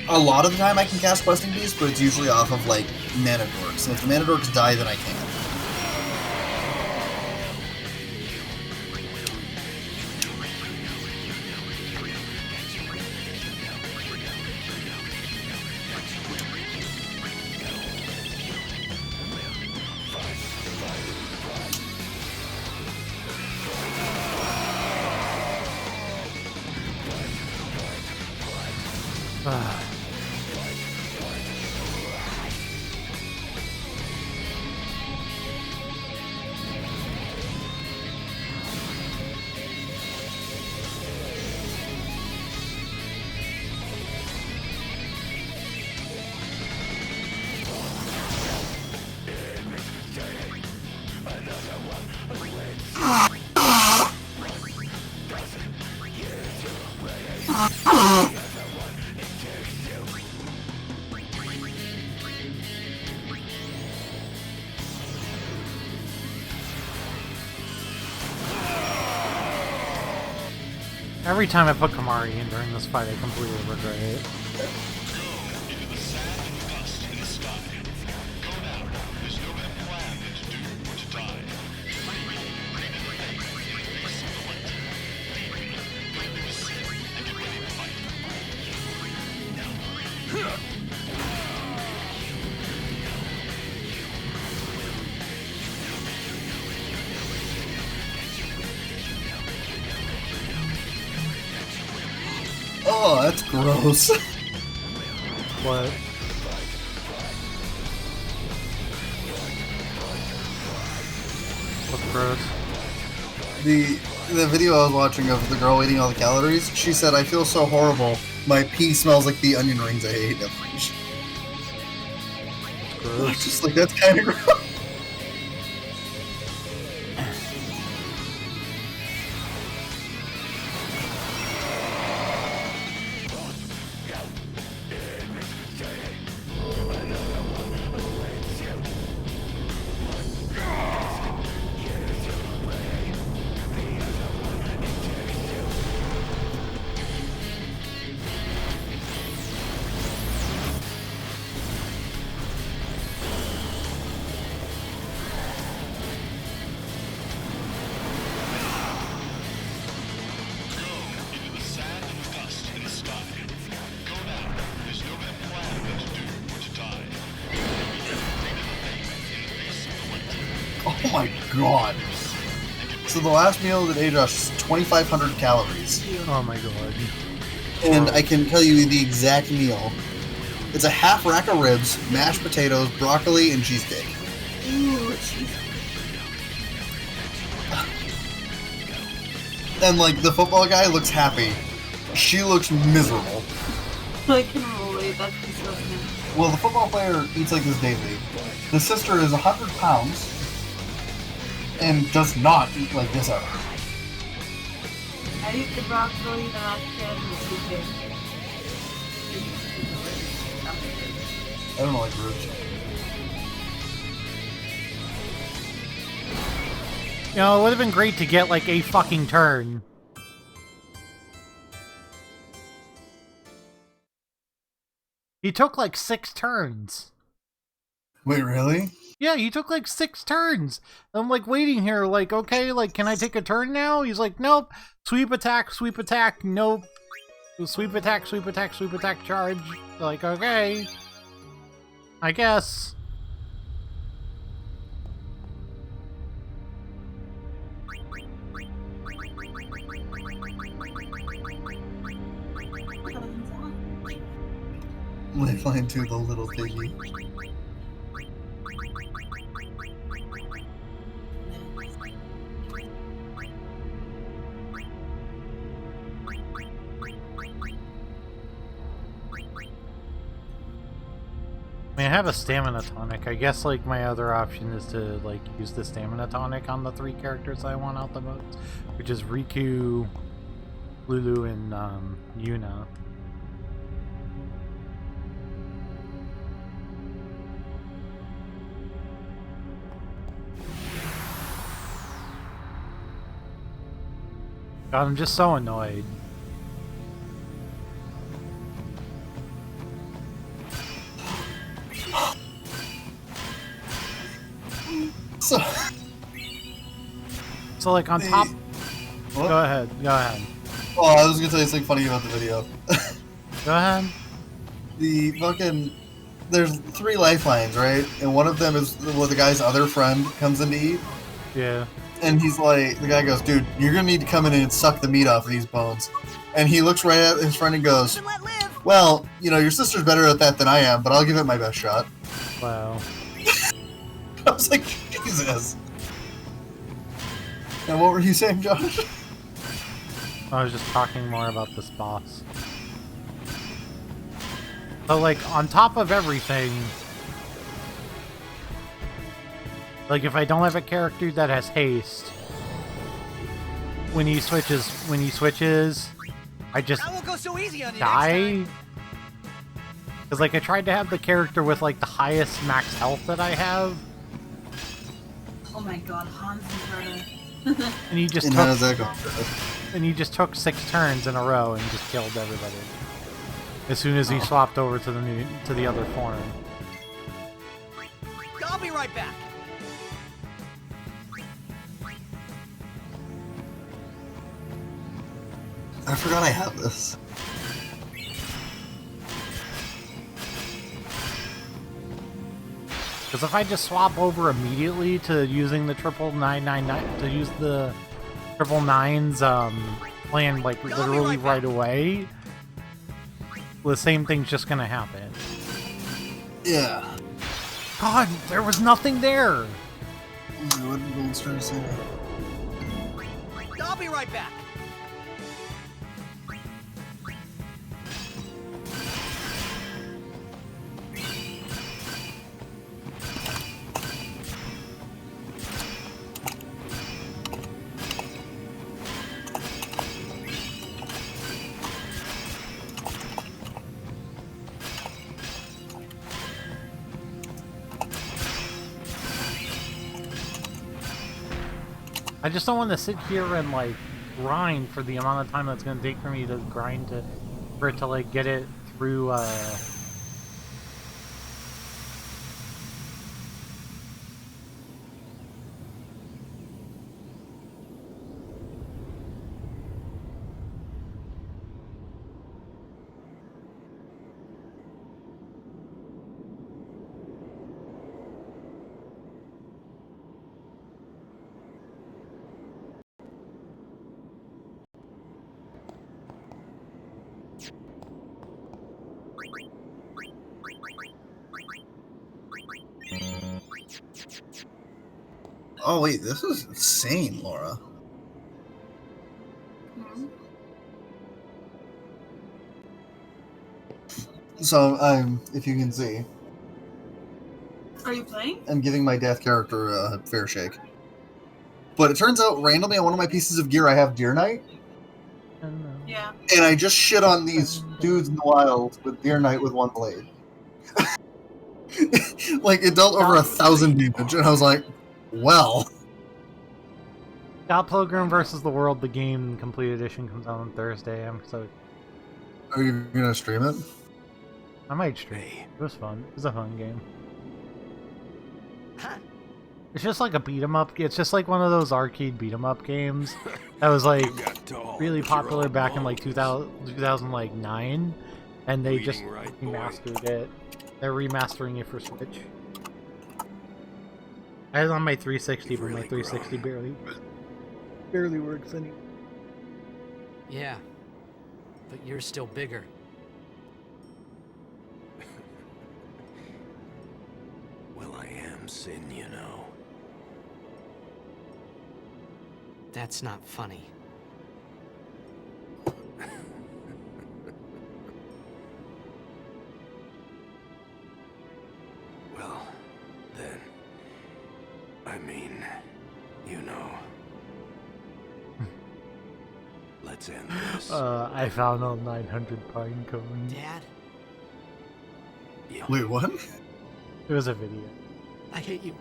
a lot of the time I can cast Questing Beast, but it's usually off of, like, Mana Dorks. And if the Mana Dorks die, then I can't. Every time I put Kamari in during this fight, I completely regret it. Oh, that's gross. What? What's gross? The video I was watching of the girl eating all the calories, she said, I feel so horrible. My pee smells like the onion rings I ate in the fridge. Gross. Just like, that's kind of gross. Oh my god. So the last meal that ate us is 2,500 calories. Oh my god. And I can tell you the exact meal. It's a half rack of ribs, mashed potatoes, broccoli, and cheesecake. Ooh, cheesecake. And like, the football guy looks happy. She looks miserable. I can relate. That's disgusting. Well, the football player eats like this daily. The sister is 100 pounds and does not eat like this ever. I eat the broccoli, the mashed potatoes, and the cheesecake. I don't like ribs. You know, it would have been great to get like a fucking turn. He took like 6 turns. Wait, really? Yeah, he took like 6 turns. I'm like waiting here, like, okay, like, can I take a turn now? He's like, nope. Sweep attack, nope. Sweep attack, charge. Like, okay. I guess. Lifeline to the little piggy. I mean, I have a stamina tonic. I guess, like, my other option is to, like, use the stamina tonic on the 3 characters I want out the most, which is Riku, Lulu, and, Yuna. God, I'm just so annoyed. So, So like on top. what? Go ahead. Go ahead. Oh, I was gonna tell you something funny about the video. Go ahead. The fucking there's 3 lifelines, right? And one of them is where the guy's other friend comes in to eat, Yeah. and he's like, the guy goes, "Dude, you're gonna need to come in and suck the meat off of these bones." And he looks right at his friend and goes, Live and let live. "Well, you know, your sister's better at that than I am, but I'll give it my best shot." Wow. I was like, Jesus. Now, what were you saying, Josh? I was just talking more about this boss. So like on top of everything, like if I don't have a character that has haste, when he switches, I just I won't go so easy on you next die. time. Because like I tried to have the character with like the highest max health that I have, Oh my god, Hans and Greta. and he just And how took does that go? and he just took 6 turns in a row and just killed everybody. As soon as he swapped over to the other form. I'll be right back. I forgot I have this. Because if I just swap over immediately to using the 999 to use the 999's plan like literally right away, the same thing's just gonna happen. Yeah. God, there was nothing there. What did Gold's trying to say? I'll be right back. I just don't want to sit here and like grind for the amount of time that's gonna take for me to grind for it to like get it through Oh wait, this is insane, Laura. So if you can see, Are you playing? I'm giving my death character a fair shake. But it turns out randomly on one of my pieces of gear I have Deer Knight, Yeah. and I just shit on these dudes in the wild with Deer Knight with one blade. Like it dealt over 1,000 damage, and I was like, well. Scott Pilgrim vs. the World, the game complete edition comes out on Thursday. I'm so Are you gonna stream it? I might stream. It was fun. It was a fun game. Huh? It's just like a beat 'em up. It's just like one of those arcade beat 'em up games that was like really popular back in like 2009, and they just remastered it. They're remastering it for Switch. I had it on my 360, but my 360 barely works anymore. Yeah, but you're still bigger. Well, I am Sin, you know. That's not funny. Well, then, I mean, you know. Let's end this. I found a 900 pine cone. Dad, Yeah. Wait, what? It was a video. I hate you.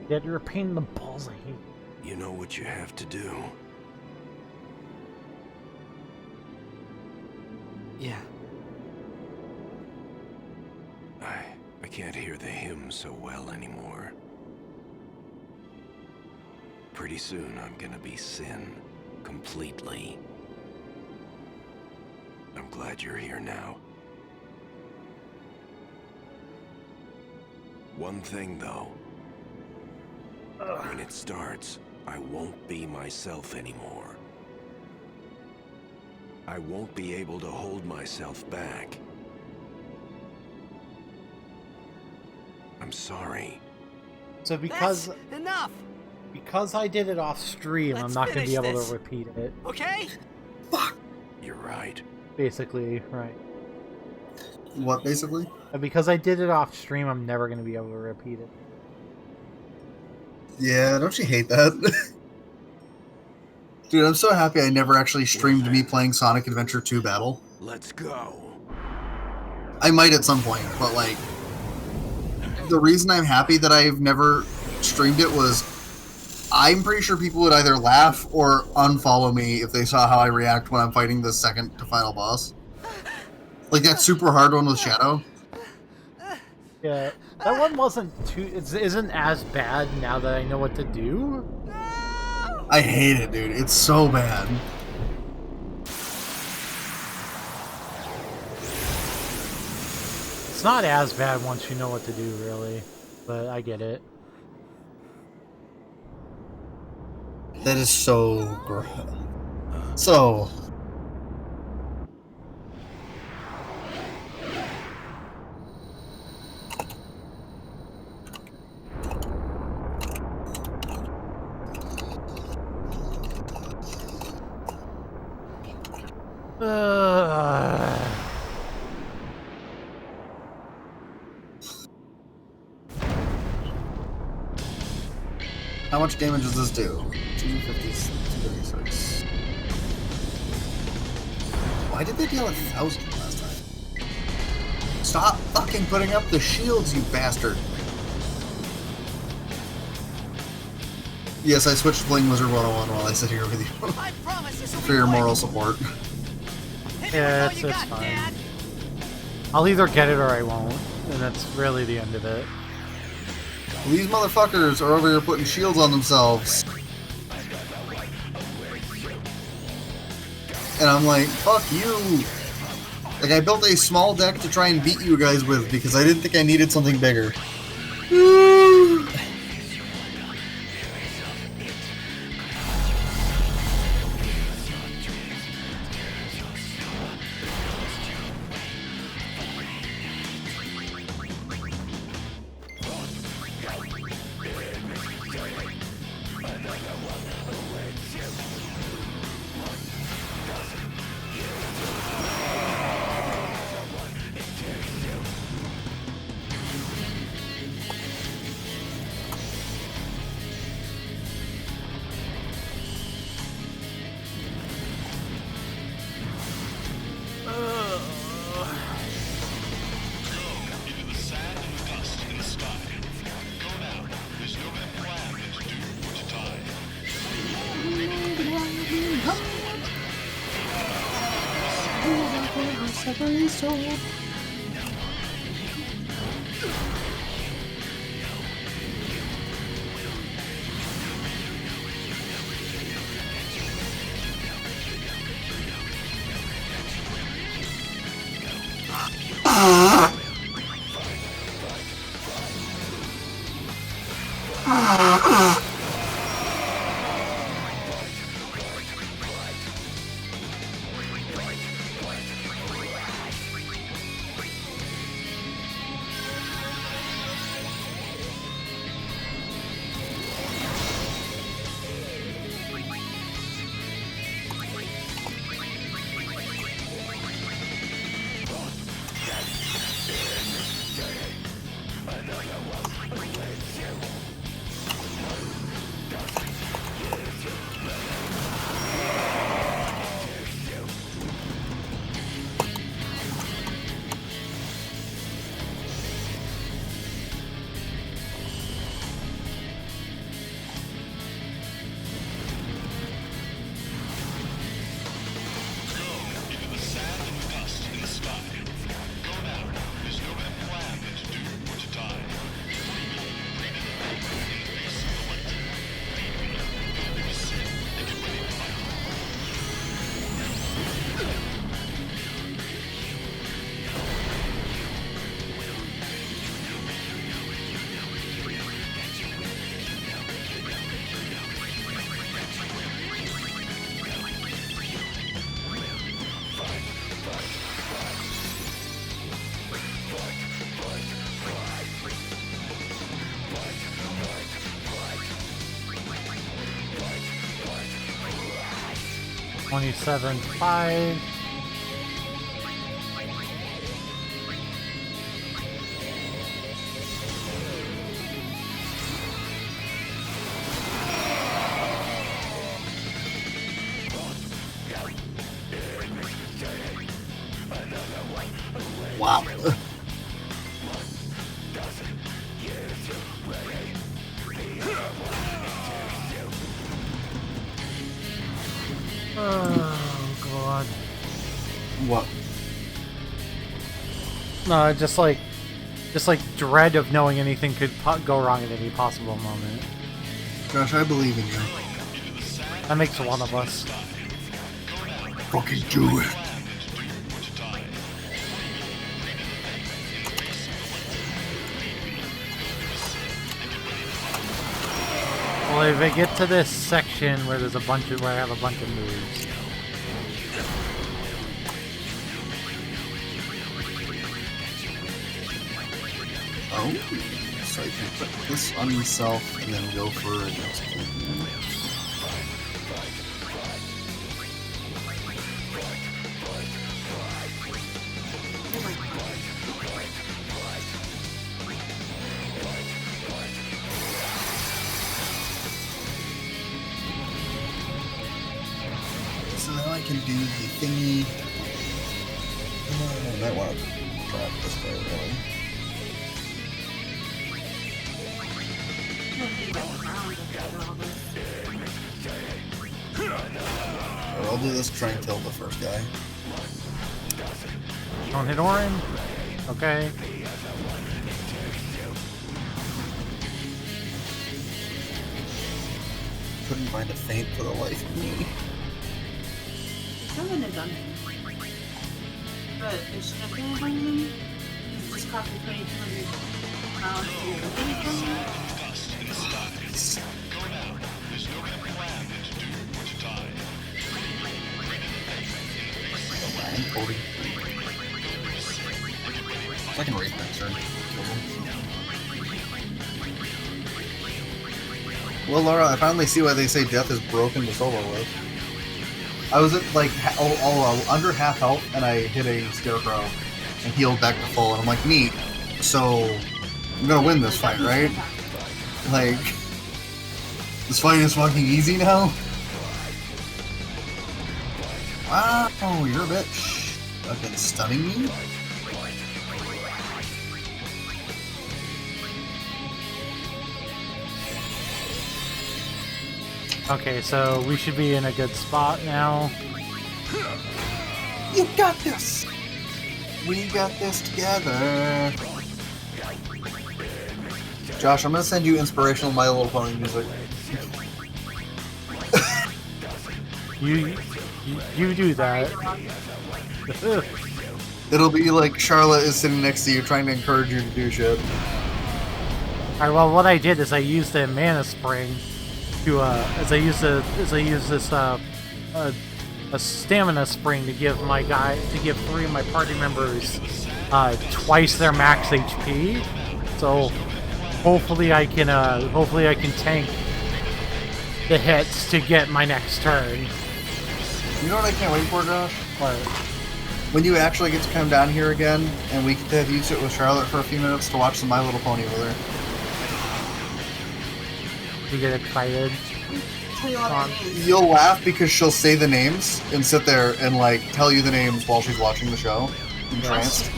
Yet you're a pain in the balls, I hate you. You know what you have to do. Yeah. I can't hear the hymn so well anymore. Pretty soon I'm gonna be Sin. Completely. I'm glad you're here now. One thing though. When it starts, I won't be myself anymore. I won't be able to hold myself back. I'm sorry. So because That's enough. because I did it off stream, I'm Let's not gonna be finish able this. to repeat it. Okay? You're right. Basically, right. What, basically? And because I did it off stream, I'm never gonna be able to repeat it. Yeah, don't you hate that? Dude, I'm so happy I never actually streamed me playing Sonic Adventure 2 Battle. Let's go. I might at some point, but like, the reason I'm happy that I've never streamed it was I'm pretty sure people would either laugh or unfollow me if they saw how I react when I'm fighting the second to final boss. Like that super hard one with Shadow. Yeah, that one wasn't too. It isn't as bad now that I know what to do. I hate it, dude. It's so bad. It's not as bad once you know what to do, really. But I get it. That is so gross. So. How much damage does this do? 236. Why did they deal 1,000 last time? Stop fucking putting up the shields, you bastard! Yes, I switched to playing Wizard 101 while I sit here with you. I promise this will For your moral support. Yeah, it's fine. I'll either get it or I won't, and that's really the end of it. These motherfuckers are over here putting shields on themselves. And I'm like, fuck you! Like, I built a small deck to try and beat you guys with because I didn't think I needed something bigger. 27.5. Wow. Oh god. What? No, just like dread of knowing anything could go wrong at any possible moment. Josh, I believe in you. That makes one of us. Fucking do it. Well, if I get to this section where there's where I have a bunch of moves. Oh, so I can put this on myself and then go for a next one. So now I can do the thingy. I might want to try it this way, really. I'll do this, try and kill the first guy. Don't hit Orin. Okay. Couldn't find a feint for the life of me. Still in a dungeon. But it should have been a dungeon. It just cost me 2,200 pounds to get a dungeon. I'm 40. Second race next turn. Well, Laura, I finally see why they say death is broken to solo with. I was at like under half health, and I hit a scarecrow and healed back to full, and I'm like, neat. So I'm gonna win this fight, right? Like, this fight is fucking easy now. Wow, you're a bitch. Fucking stunning me. Okay, so we should be in a good spot now. You got this! We got this together. Josh, I'm gonna send you inspirational My Little Pony music. You do that. It'll be like Charlotte is sitting next to you trying to encourage you to do shit. Alright, well, what I did is I used a mana spring to as I used this a stamina spring to give give 3 of my party members twice their max HP. So hopefully I can tank the hits to get my next turn. You know what I can't wait for, Josh? What? When you actually get to come down here again, and we get to have you sit with Charlotte for a few minutes to watch some My Little Pony with her. You get excited. Tell you what I mean. You'll laugh because she'll say the names and sit there and like tell you the names while she's watching the show. Entranced.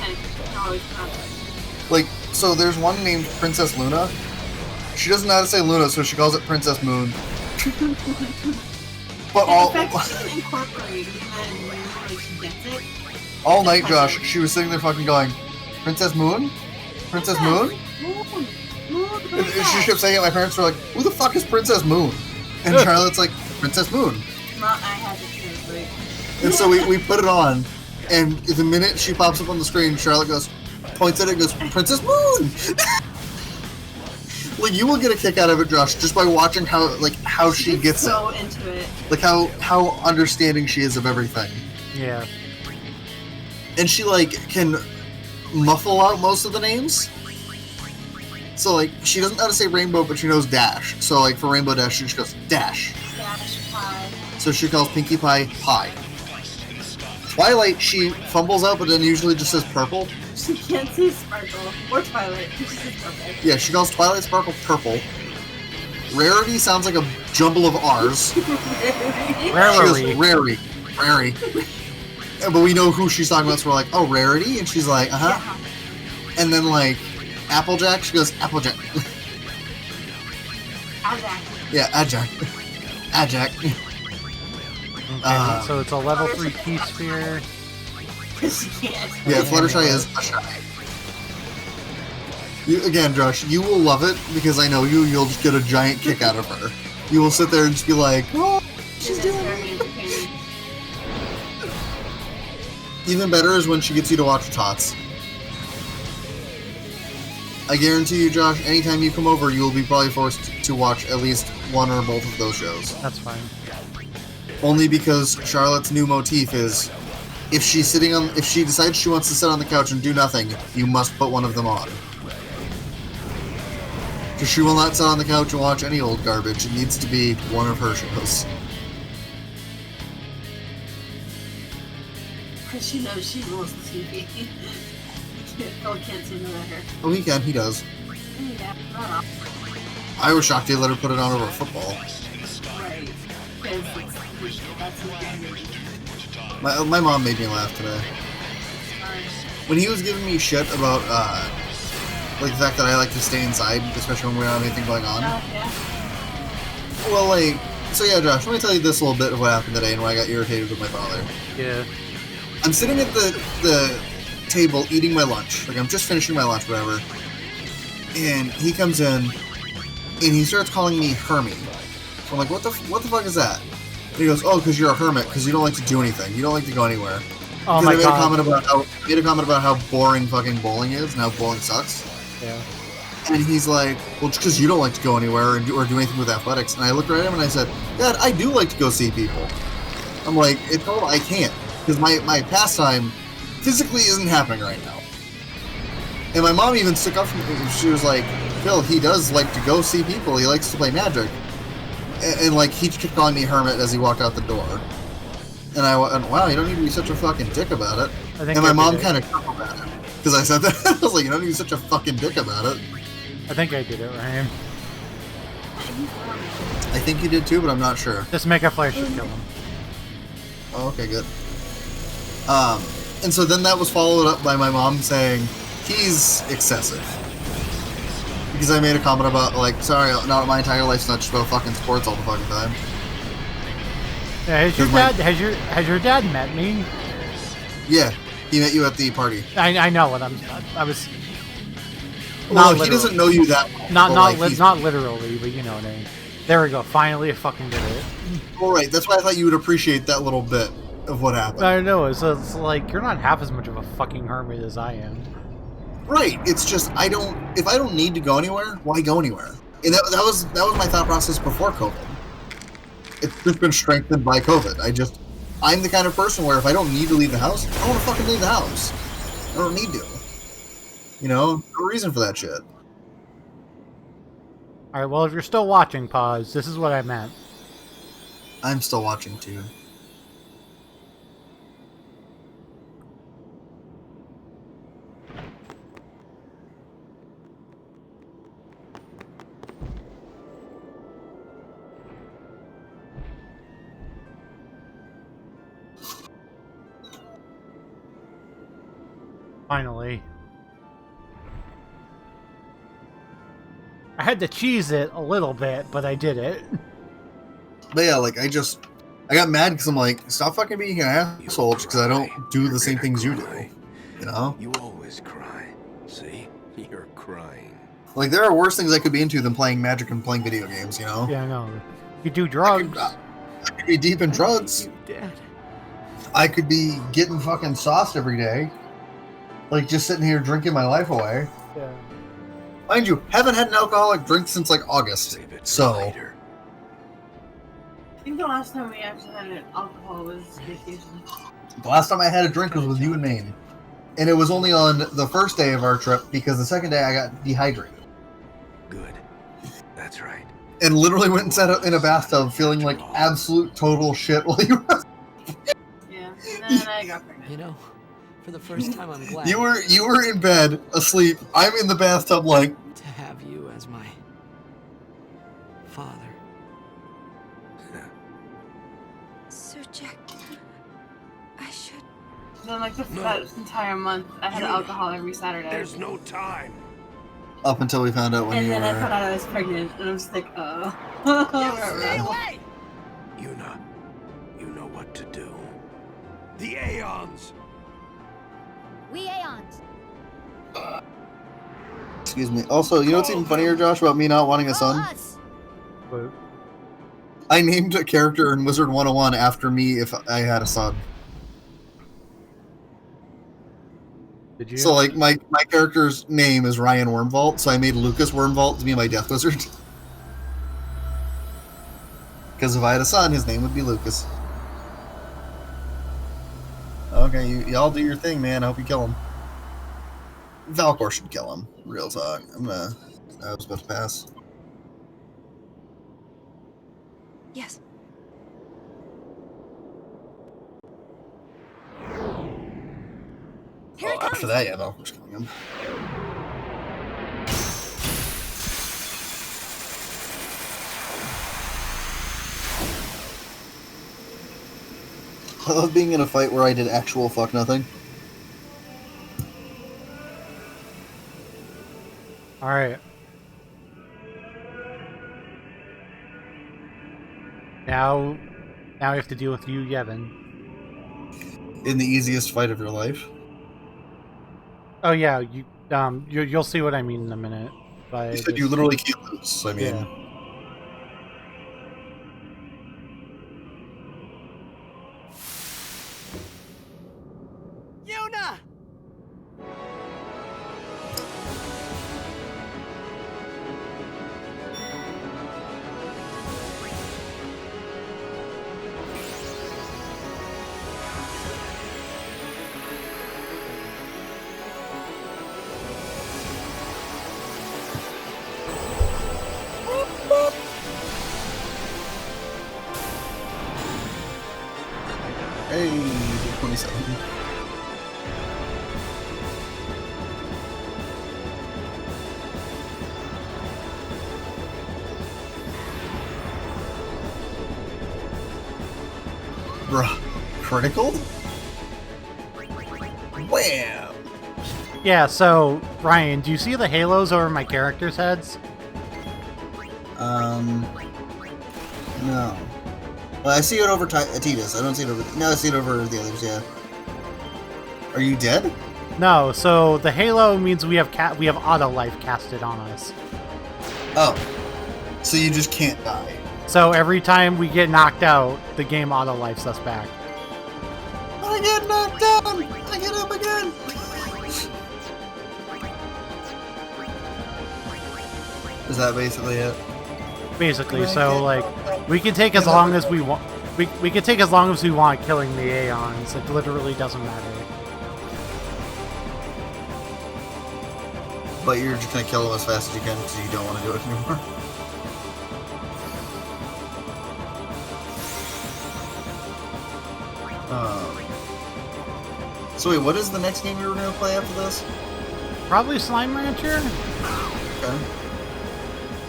Like, so there's one named Princess Luna. She doesn't know how to say Luna, so she calls it Princess Moon. But all night, Josh, she was sitting there fucking going, Princess Moon? Princess Moon? And she kept saying it. My parents were like, who the fuck is Princess Moon? And Charlotte's like, Princess Moon. I had to translate. And so we put it on, and the minute she pops up on the screen, Charlotte points at it and goes, Princess Moon! Like, you will get a kick out of it, Josh, just by watching how she gets so into it. Like, how understanding she is of everything. Yeah. And she, like, can muffle out most of the names. So, like, she doesn't know how to say rainbow, but she knows dash. So, like, for Rainbow Dash, she just goes, dash. Dash 5. so she calls Pinkie Pie Pie. Twilight, she fumbles out, but then usually just says purple. She can't say Sparkle or Twilight. She says purple. Yeah, she calls Twilight Sparkle purple. Rarity sounds like a jumble of R's. She goes, Rarity. Rarity. But we know who she's talking about, so we're like, oh, Rarity? And she's like, uh-huh. Yeah. And then, like, Applejack, she goes, Applejack. Ajak. Yeah, Ajak. Ajak. Okay, so it's a level 3 key sphere. She can't. Yeah, Fluttershy is a shy. Again, Josh, you will love it, because I know you'll just get a giant kick out of her. You will sit there and just be like, oh, she's It's doing very it. entertaining. Even better is when she gets you to watch Tots. I guarantee you, Josh, anytime you come over, you will be probably forced to watch at least one or both of those shows. That's fine. Only because Charlotte's new motif is, if she decides she wants to sit on the couch and do nothing, you must put one of them on. Because she will not sit on the couch and watch any old garbage. It needs to be one of her shows. Because she knows she rules the TV. Phil can't say no to her. Oh, he can. He does. Yeah, not all. I was shocked they let her put it on over football. Right. Because that's what they're doing. My mom made me laugh today. When he was giving me shit about, like, the fact that I like to stay inside, especially when we don't have anything going on. Oh, yeah. Well, like, so yeah, Josh, let me tell you this little bit of what happened today and why I got irritated with my father. Yeah. I'm sitting at the table eating my lunch. Like, I'm just finishing my lunch, whatever. And he comes in, and he starts calling me Hermie. So I'm like, what the fuck is that? And he goes, oh, because you're a hermit, because you don't like to do anything. You don't like to go anywhere. Oh Because my I made god. a comment about how boring fucking bowling is, and how bowling sucks. Yeah. And he's like, well, just because you don't like to go anywhere or do anything with athletics. And I looked right at him and I said, Dad, I do like to go see people. I'm like, I can't. Because my pastime physically isn't happening right now. And my mom even stuck up for me. She was like, Phil, he does like to go see people. He likes to play Magic. And like, he kept calling me Hermit as he walked out the door. And I went, wow, you don't need to be such a fucking dick about it. I think And my I mom did it. kind of chuckled at it. Because I said that. I was like, you don't need to be such a fucking dick about it. I think I did it, Ryan. I think you did too, but I'm not sure. Just make a flare should kill him. Oh, okay, good. And so then that was followed up by my mom saying, he's excessive. Because I made a comment about, like, sorry, not my entire life's not just about fucking sports all the fucking time. Yeah, has your dad met me? Yeah, he met you at the party. I know what I was. Well, Not he doesn't literally. know you that well. Not literally, but you know what I mean. There we go. Finally, I fucking did it. All right, that's why I thought you would appreciate that little bit of what happened. I know. It's like you're not half as much of a fucking hermit as I am. Right. It's just if I don't need to go anywhere, why go anywhere? And that was my thought process before COVID. It's just been strengthened by COVID. I'm the kind of person where if I don't need to leave the house, I don't want to fucking leave the house. I don't need to. You know, no reason for that shit. All right. Well, if you're still watching, pause. This is what I meant. I'm still watching too. Finally. I had to cheese it a little bit, but I did it. But yeah, like, I got mad because I'm like, stop fucking being an asshole because I don't do the same things you do. You know? You always cry. See? You're crying. Like, there are worse things I could be into than playing Magic and playing video games, you know? Yeah, I know. You do drugs. I could be deep in drugs. Dad. I could be getting fucking sauced every day. Like, just sitting here drinking my life away. Yeah. Mind you, haven't had an alcoholic drink since, like, August. Save it for So, later. I think the last time we actually had an alcohol was vacation. the last time I had a drink was with you in Maine. And it was only on the first day of our trip because the second day I got dehydrated. Good. That's right. and literally went and sat in a bathtub feeling like absolute total shit while you were... Yeah, and then I got pregnant. You know, for the first time, I'm glad You were in bed, asleep. I'm in the bathtub like... to have you as my father. So, Jack, I should... Then like No. that entire month, I had alcohol every Saturday. There's no time. Up until we found out when And you then I found were... out I was pregnant, and I was just like, Stay away! Yuna, you know what to do. The Aeons! We Aeons. Excuse me. Also, you know what's even funnier, Josh, about me not wanting a son? Us. But I named a character in Wizard 101 after me if I had a son. did you? So, like, my character's name is Ryan Wormvault, so I made Lucas Wormvault to be my Death Wizard. Because if I had a son, his name would be Lucas. Okay, y'all do your thing, man. I hope you kill him. Valkor should kill him. Real talk. I was about to pass. Yes. Here it comes. After that, yeah, Valkor's killing him. I love being in a fight where I did actual fuck nothing. Alright. Now we have to deal with you, Yevon. In the easiest fight of your life. Oh yeah, you'll see what I mean in a minute. But You said you literally can't lose. I mean, yeah. Yuna! hey, you did 27. Bruh, critical? Wham! Yeah, so Ryan, do you see the halos over my characters' heads? No. Well, I see it over Titus. I don't see it over... No, I see it over the others, yeah. Are you dead? No, so the halo means we have auto life casted on us. Oh. So you just can't die. So every time we get knocked out, the game auto lifes us back. I get knocked down! I get up again! Is that basically it? Basically, so like we can take as long as we want. We can take as long as we want killing the Aeons. It literally doesn't matter. But you're just gonna kill them as fast as you can because you don't want to do it anymore. So wait, what is the next game we were gonna play after this? Probably Slime Rancher. Okay.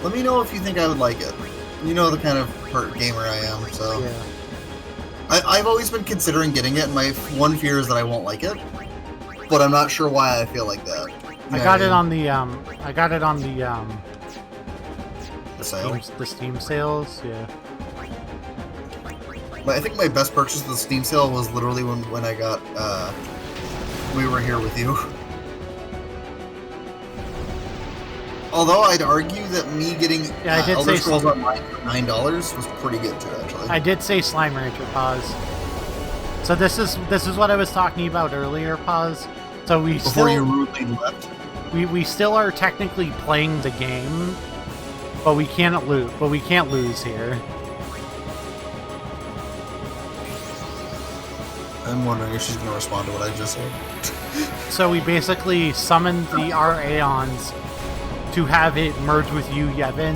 Let me know if you think I would like it. You know the kind of gamer I am, so... Yeah. I've always been considering getting it, and my one fear is that I won't like it. But I'm not sure why I feel like that. I got it on the the sale. the Steam sales. Yeah. But I think my best purchase of the Steam sale was literally when I got, We Were Here With You. Although I'd argue that me getting Yeah, I did Elder say Scrolls Online for $9 was pretty good too, actually. I did say Slime Rancher, pause. So this is what I was talking about earlier, pause. So we Before you still rudely left. we still are technically playing the game, but we can't lose. But we can't lose here. I'm wondering if she's going to respond to what I just said. So we basically summoned our Aeons to have it merge with you, Yevon,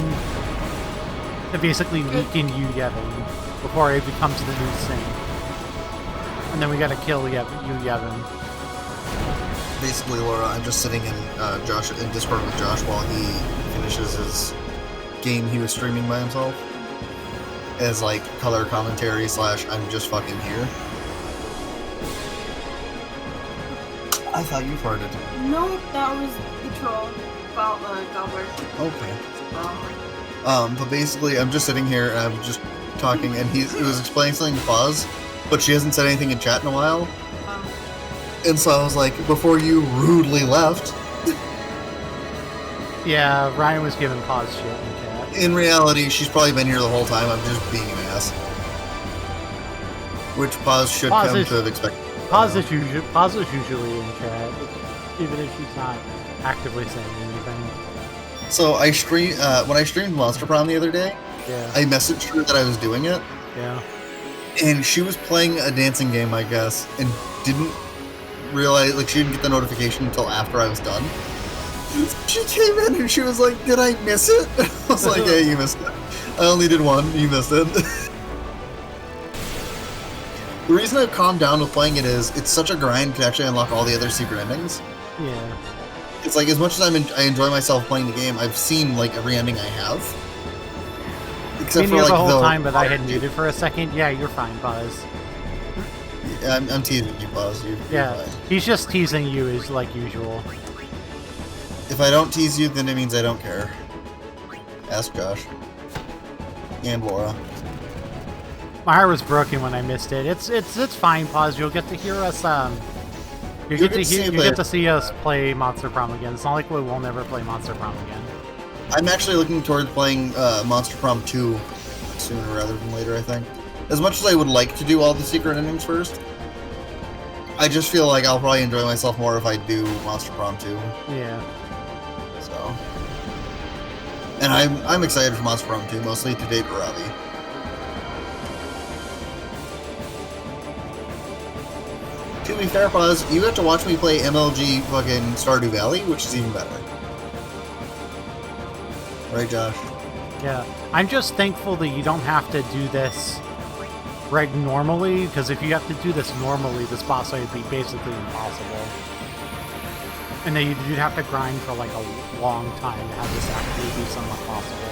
to basically weaken you, Yevon, before it becomes the new Sin. And then we gotta kill Yevon. Basically, Laura, I'm just sitting in Discord with Josh while he finishes his game he was streaming by himself. As like color commentary / I'm just fucking here. I thought you farted. No, that was the troll about Gobbler. Okay. But basically, I'm just sitting here and I'm just talking, and he was explaining something to Pause, but she hasn't said anything in chat in a while. And so I was like, before you rudely left. Yeah, Ryan was giving Pause shit in chat. In reality, she's probably been here the whole time. I'm just being an ass. Which Pause should come to have expected. Pause is usually in chat, even if she's not actively saying anything. So I when I streamed Monster Prom the other day, Yeah. I messaged her that I was doing it, Yeah. and she was playing a dancing game, I guess, and didn't realize, like, she didn't get the notification until after I was done. She came in and she was like, "Did I miss it?" I was like, "Yeah, you missed it. I only did one. You missed it." The reason I've calmed down with playing it is it's such a grind to actually unlock all the other secret endings. Yeah. It's like, as much as I enjoy myself playing the game, I've seen like every ending I have. Except for the like whole time, but I had muted for a second. Yeah, you're fine, Buzz. Yeah, I'm teasing you, Buzz. You're Yeah, fine. he's just teasing you as like usual. If I don't tease you, then it means I don't care. Ask Josh. And Laura. My heart was broken when I missed it. It's fine, Pause. You'll get to hear us. You get to see us play Monster Prom again. It's not like we will never play Monster Prom again. I'm actually looking toward playing Monster Prom 2 sooner rather than later, I think. As much as I would like to do all the secret endings first, I just feel like I'll probably enjoy myself more if I do Monster Prom 2. Yeah. So, and I'm excited for Monster Prom 2, mostly to date Robbie. To be fair, Pause, you got to watch me play MLG fucking Stardew Valley, which is even better. Right, Josh? Yeah. I'm just thankful that you don't have to do this normally, because if you have to do this normally, this boss fight would be basically impossible. And then you'd have to grind for like a long time to have this actually be somewhat possible.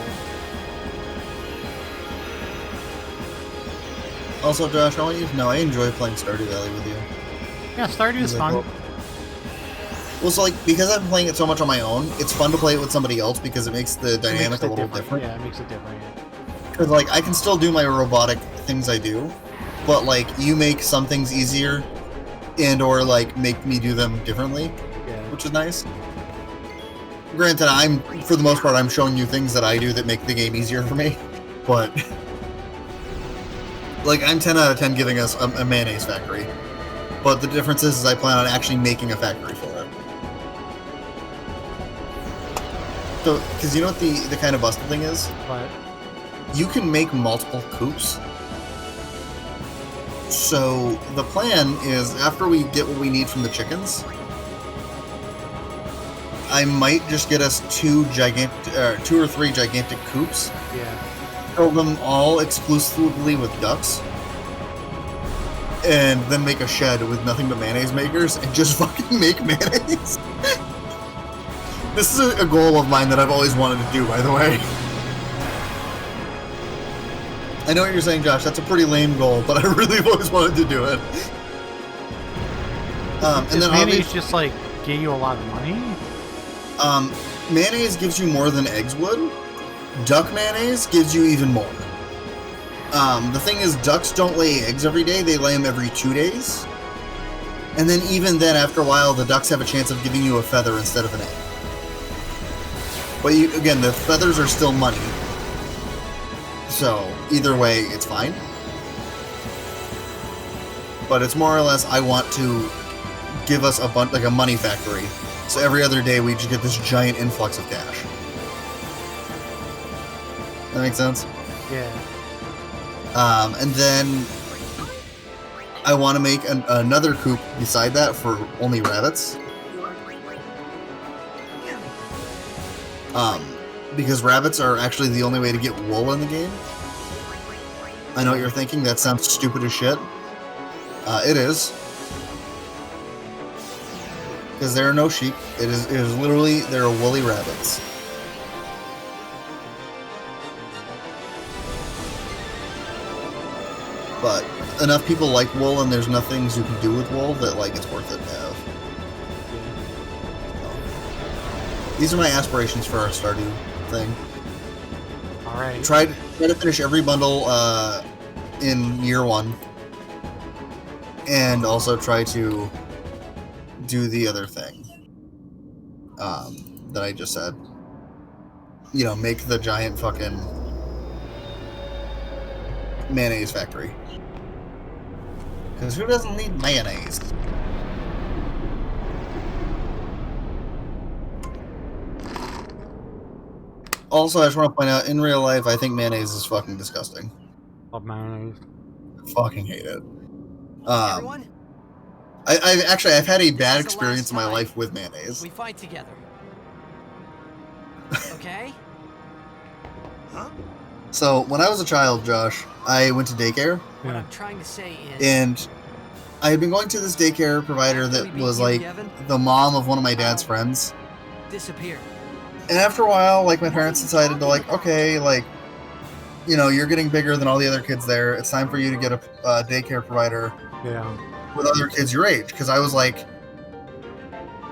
Also, Josh, I want you to know I enjoy playing Stardew Valley with you. Yeah, Stardew is fun. Well, so like, because I'm playing it so much on my own, it's fun to play it with somebody else because it makes the dynamic a little different. Yeah, it makes it different. Because like, I can still do my robotic things I do, but like, you make some things easier, and or like make me do them differently, which is nice. Granted, for the most part, I'm showing you things that I do that make the game easier for me, but like, I'm 10 out of 10 giving us a mayonnaise factory. But the difference is I plan on actually making a factory for it. So, because you know what the kind of busted thing is? What? You can make multiple coops. So, the plan is, after we get what we need from the chickens, I might just get us 2 or 3 gigantic coops. Yeah. Fill them all exclusively with ducks. And then make a shed with nothing but mayonnaise makers and just fucking make mayonnaise. This is a goal of mine that I've always wanted to do, by the way. I know what you're saying, Josh. That's a pretty lame goal, but I really have always wanted to do it. And then mayonnaise just like get you a lot of money? Mayonnaise gives you more than eggs would. Duck mayonnaise gives you even more. The thing is, ducks don't lay eggs every day, they lay them every 2 days. And then even then, after a while, the ducks have a chance of giving you a feather instead of an egg. But again, the feathers are still money. So, either way, it's fine. But it's more or less, I want to give us like a money factory. So every other day, we just get this giant influx of cash. That makes sense? Yeah. And then I want to make another coop beside that for only rabbits. because rabbits are actually the only way to get wool in the game. I know what you're thinking. That sounds stupid as shit. It is. Because there are no sheep. It is literally, there are woolly rabbits. But enough people like wool, and there's nothing you can do with wool that like it's worth it to have. These are my aspirations for our Stardew thing. Alright. Try to finish every bundle in year 1. And also try to do the other thing that I just said. You know, make the giant fucking mayonnaise factory. Because who doesn't need mayonnaise? Also, I just want to point out, in real life, I think mayonnaise is fucking disgusting. Love mayonnaise. Fucking hate it. Everyone, I've had a bad the experience in last my time. life with mayonnaise. we fight together. Okay? So, when I was a child, Josh, I went to daycare, What Yeah. I'm trying to say is, and I had been going to this daycare provider that was like the mom of one of my dad's friends. disappear. And after a while, like, my parents decided to, like, okay, like, you know, you're getting bigger than all the other kids there. It's time for you to get a daycare provider Yeah. with other kids your age. Because I was, like,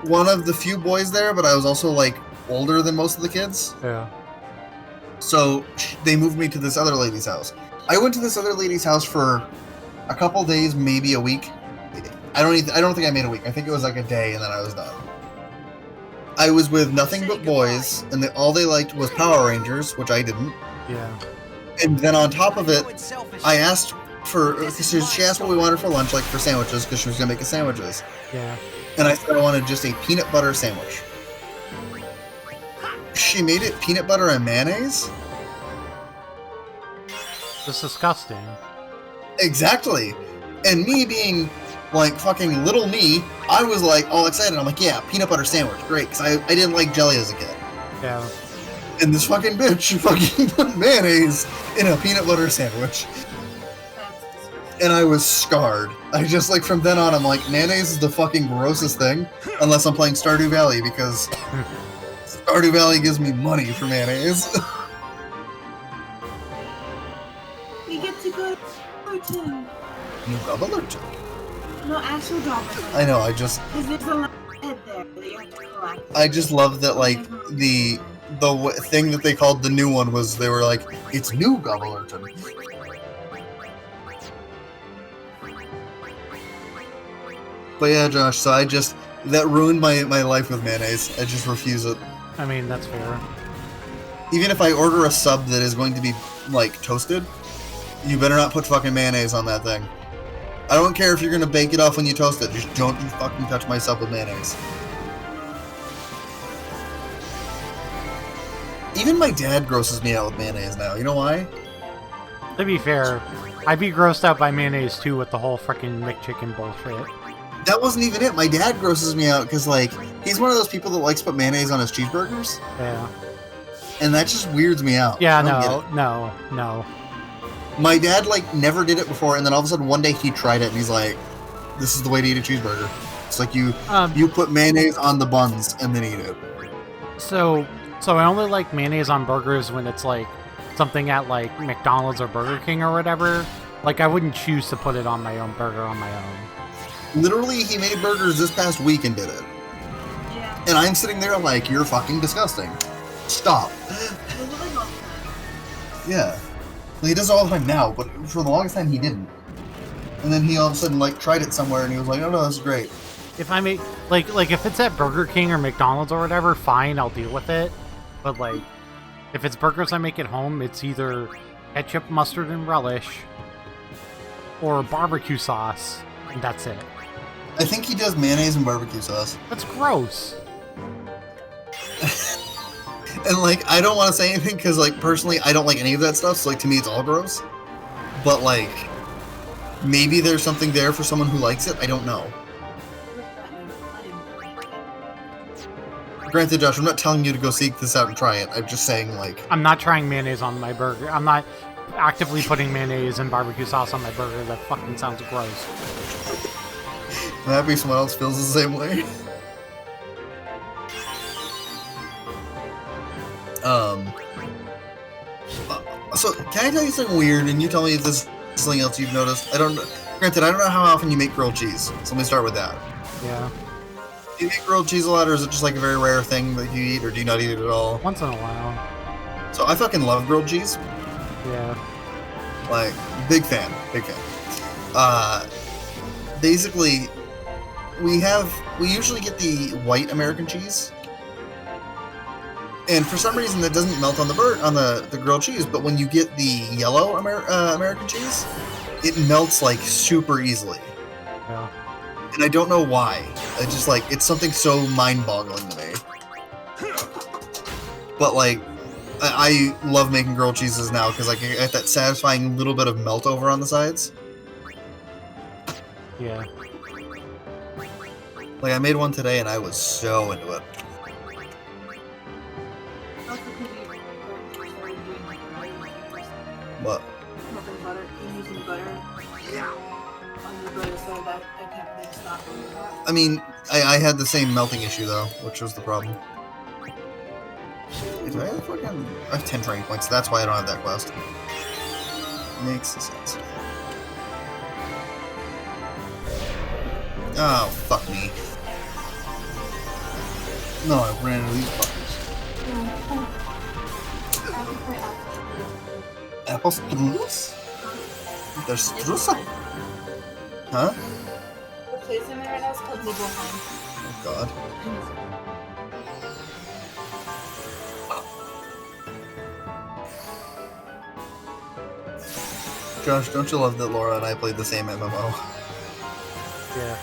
one of the few boys there, but I was also, like, older than most of the kids. Yeah. So they moved me to this other lady's house. I went to this other lady's house for a couple days, maybe a week. I don't think I made a week. I think it was like a day, and then I was done. I was with nothing but boys, and all they liked was Power Rangers, which I didn't. Yeah. And then on top of it, It's selfish. I asked for. She asked what we wanted for lunch, like for sandwiches, because she was gonna make us sandwiches. Yeah. And I said I wanted just a peanut butter sandwich. She made it peanut butter and mayonnaise. Just disgusting. Exactly. And me being like fucking little me, I was like all excited. I'm like, yeah, peanut butter sandwich, great, because I didn't like jelly as a kid. Yeah. And this fucking bitch fucking put mayonnaise in a peanut butter sandwich. That's disgusting. And I was scarred. I just, like, from then on, I'm like, mayonnaise is the fucking grossest thing, unless I'm playing Stardew Valley, because Stardew Valley gives me money for mayonnaise. We get to go to Fullerton. You got alert. No, actual dog. I know, I just Because there's a lot of head there that you have to collect. I just love that, like, the thing that they called the new one was, they were like, it's new Gobblerton. But yeah, Josh, so that ruined my life with mayonnaise. I just refuse it. I mean, that's fair. Even if I order a sub that is going to be, like, toasted, you better not put fucking mayonnaise on that thing. I don't care if you're gonna bake it off when you toast it, just don't you fucking touch my sub with mayonnaise. Even my dad grosses me out with mayonnaise now. You know why? To be fair, I'd be grossed out by mayonnaise too with the whole freaking McChicken bullshit. That wasn't even it. My dad grosses me out because, like, he's one of those people that likes to put mayonnaise on his cheeseburgers, Yeah. and that just weirds me out. Yeah, I don't get it. no. My dad, like, never did it before, and then all of a sudden one day he tried it, and he's like, this is the way to eat a cheeseburger. It's like you put mayonnaise on the buns and then eat it. So I only like mayonnaise on burgers when it's like something at like McDonald's or Burger King or whatever. Like I wouldn't choose to put it on my own burger on my own. Literally, he made burgers this past week and did it. Yeah. And I'm sitting there like, you're fucking disgusting. Stop. There's a little. Yeah. Well, he does it all the time now, but for the longest time he didn't. And then he all of a sudden, like, tried it somewhere and he was like, oh no, this is great. If I make like if it's at Burger King or McDonald's or whatever, fine, I'll deal with it. But like if it's burgers I make at home, it's either ketchup, mustard, and relish or barbecue sauce, and that's it. I think he does mayonnaise and barbecue sauce. That's gross. And, like, I don't want to say anything because, like, personally, I don't like any of that stuff. So, like, to me, it's all gross. But, like, maybe there's something there for someone who likes it. I don't know. Granted, Josh, I'm not telling you to go seek this out and try it. I'm just saying, like... I'm not trying mayonnaise on my burger. I'm not actively putting mayonnaise and barbecue sauce on my burger. That fucking sounds gross. I'm happy someone else feels the same way. So, can I tell you something weird, and you tell me if this is something else you've noticed? Granted, I don't know how often you make grilled cheese, so let me start with that. Yeah. Do you make grilled cheese a lot, or is it just like a very rare thing that you eat, or do you not eat it at all? Once in a while. So, I fucking love grilled cheese. Yeah. Like, big fan. Basically, we usually get the white American cheese. And for some reason, that doesn't melt on the grilled cheese. But when you get the yellow American cheese, it melts like super easily. Yeah. And I don't know why. I just like it's something so mind-boggling to me. But like, I love making grilled cheeses now because like I get that satisfying little bit of melt over on the sides. Yeah. Like I made one today and I was so into it. What? Melting butter, using butter. On the butter so that I kept it stopped. I mean, I had the same melting issue though, which was the problem. I have 10 training points, so that's why I don't have that quest. Makes sense. Oh, fuck me. No, I ran into these fuckers. Apple strudels? There's strudel? Huh? The place in there right now is called Nibelheim. Oh god. Josh, don't you love that Laura and I played the same MMO? Yeah.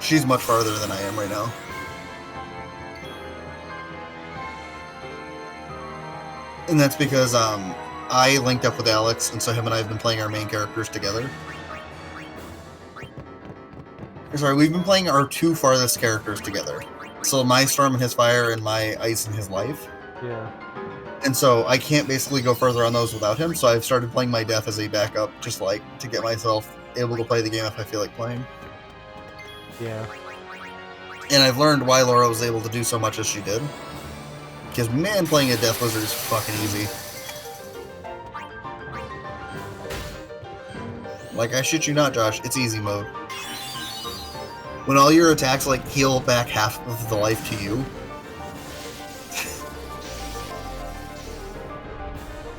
She's much farther than I am right now. And that's because I linked up with Alex, and so him and I have been playing our main characters together. Sorry, we've been playing our two farthest characters together. So my Storm and his Fire, and my Ice and his Life. Yeah. And so I can't basically go further on those without him, so I've started playing my Death as a backup, just like to get myself able to play the game if I feel like playing. Yeah. And I've learned why Laura was able to do so much as she did. Because, man, playing a Death Wizard is fucking easy. Like, I shit you not, Josh, it's easy mode. When all your attacks, like, heal back half of the life to you.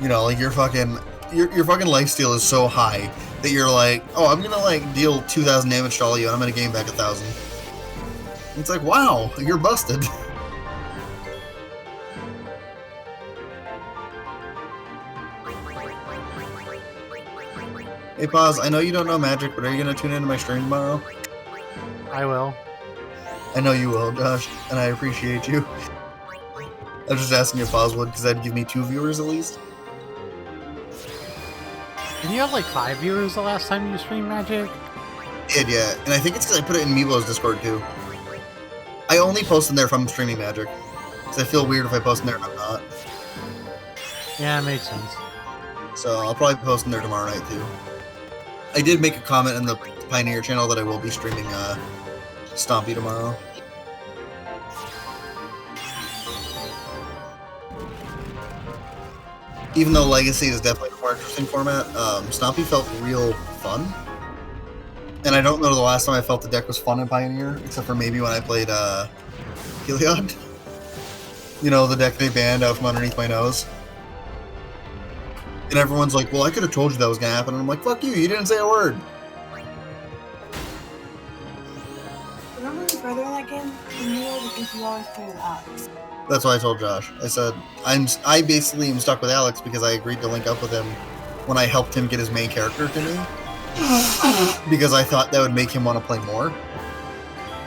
You know, like, your fucking lifesteal is so high that you're like, oh, I'm gonna, like, deal 2,000 damage to all you, and I'm gonna gain back 1,000. It's like, wow, you're busted. Hey, Paz, I know you don't know Magic, but are you gonna tune into my stream tomorrow? I will. I know you will, Josh, and I appreciate you. I was just asking if Paz would, because that'd give me 2 viewers at least. Didn't you have like 5 viewers the last time you streamed Magic? Yeah, and I think it's because I put it in Meebo's Discord too. I only post in there if I'm streaming Magic, because I feel weird if I post in there and I'm not. Yeah, it makes sense. So I'll probably post in there tomorrow night too. I did make a comment in the Pioneer channel that I will be streaming Stompy tomorrow. Even though Legacy is definitely a more interesting format, Stompy felt real fun. And I don't know the last time I felt the deck was fun in Pioneer, except for maybe when I played Heliod. You know, the deck they banned out from underneath my nose. And everyone's like, well, I could have told you that was going to happen. And I'm like, fuck you, you didn't say a word. Remember your brother in that game? You knew because you always played with Alex. That's what I told Josh. I said, I basically am stuck with Alex because I agreed to link up with him when I helped him get his main character to me. Because I thought that would make him want to play more.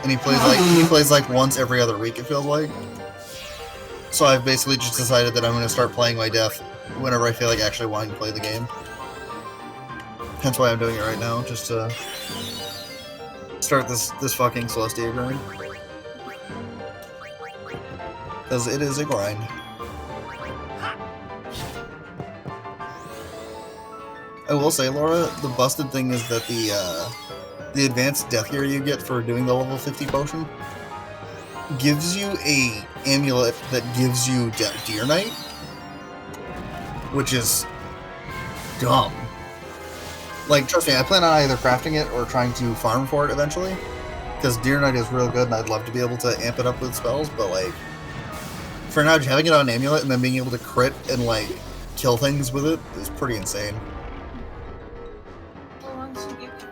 And he plays like once every other week, it feels like. So I've basically just decided that I'm going to start playing my Death whenever I feel like actually wanting to play the game. Hence why I'm doing it right now, just to start this fucking Celestia grind. Because it is a grind. I will say, Laura, the busted thing is that the advanced death gear you get for doing the level 50 potion gives you a amulet that gives you Deer Knight, which is dumb. Like, trust me, I plan on either crafting it or trying to farm for it eventually, because Deer Knight is real good and I'd love to be able to amp it up with spells, but like, for now, just having it on an amulet and then being able to crit and like kill things with it is pretty insane. Well, once you get to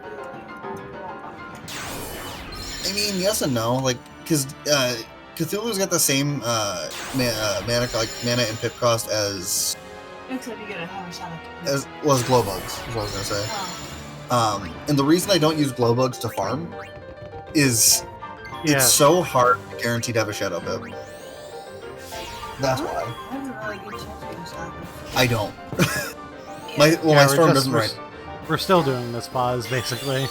I mean, yes and no, like, because Cthulhu's got the same mana and pip cost as except you get a hammer shot. as glow bugs, is what I was gonna say. Oh. And the reason I don't use glow bugs to farm is Yeah. it's so hard to guarantee to have a shadow pip. That's why I have a really good chance of getting shot. I don't. Yeah. my Yeah, storm doesn't right. We're still doing this pause, basically.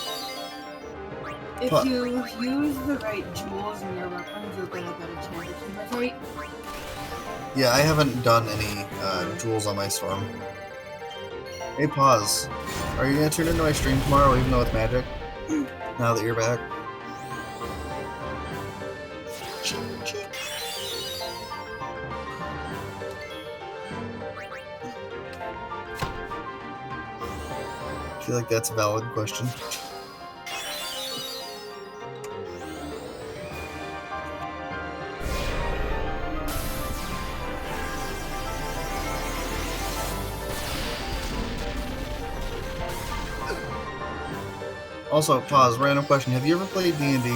If But- you use the right jewels in your weapons, you'll get a better chance of hematite. Yeah, I haven't done any jewels on my storm. Hey, pause. Are you gonna tune into my stream tomorrow, even though it's magic? Now that you're back. I feel like that's a valid question. Also, pause. Random question: have you ever played D&D?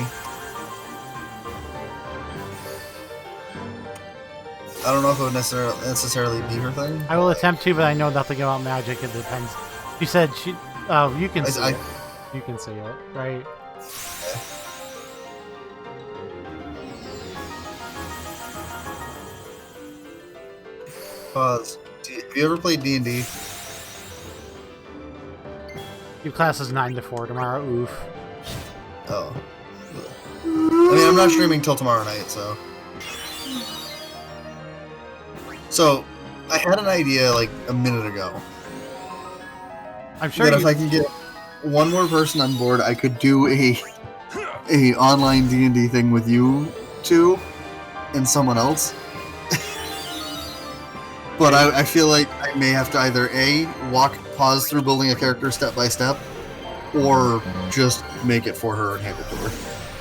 I don't know if it would necessarily be her thing. I will attempt to, but I know nothing about magic. It depends. She said she. Oh, you can see it. You can see it, right? Pause. Have you ever played D&D? Your class is 9 to 4 tomorrow. Oof. Oh. I mean, I'm not streaming till tomorrow night, so. So, I had an idea like a minute ago I'm sure that you. if I can get one more person on board, I could do a online D&D thing with you two and someone else. But I feel like I may have to either pause through building a character step by step, or just make it for her and hand it to her.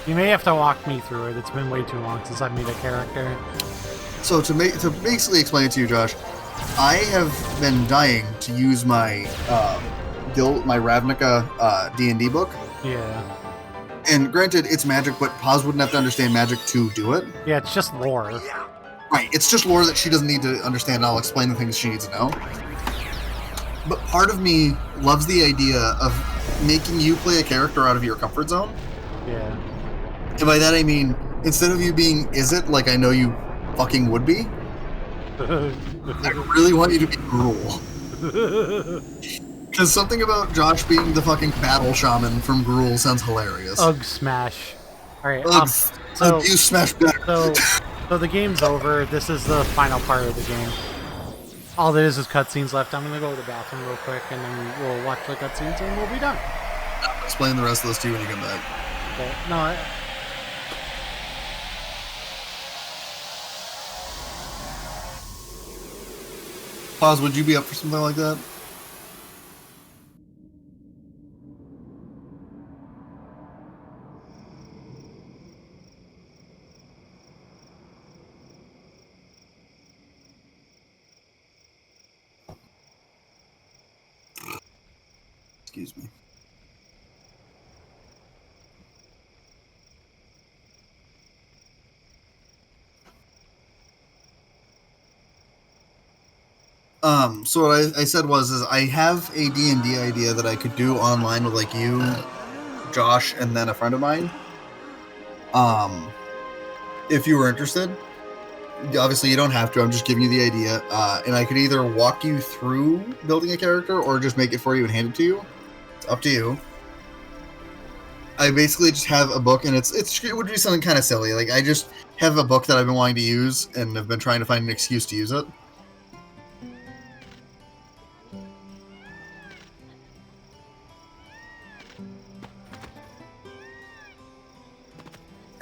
You may have to walk me through it. It's been way too long since I've made a character. So to basically explain it to you, Josh, I have been dying to use my my Ravnica D&D book. Yeah. And granted, it's magic, but Paz wouldn't have to understand magic to do it. Yeah, it's just lore. Right, it's just lore that she doesn't need to understand. I'll explain the things she needs to know. But part of me loves the idea of making you play a character out of your comfort zone. Yeah. And by that I mean, instead of you being Is-It, like I know you fucking would be, I really want you to be Gruul. Because something about Josh being the fucking battle shaman from Gruul sounds hilarious. Ugh, smash. Alright, Ugh, you smash better. so the game's over. This is the final part of the game. All there is cutscenes left. I'm gonna go to the bathroom real quick, and then we'll watch the cutscenes, and we'll be done. I'll explain the rest of this to you when you come back. Okay. No, Pause, would you be up for something like that? Excuse me. So what I said is I have a D&D idea that I could do online with like you, Josh, and then a friend of mine. If you were interested, obviously you don't have to. I'm just giving you the idea, and I could either walk you through building a character or just make it for you and hand it to you. It's up to you. I basically just have a book, and it would be something kind of silly. Like, I just have a book that I've been wanting to use, and have been trying to find an excuse to use it.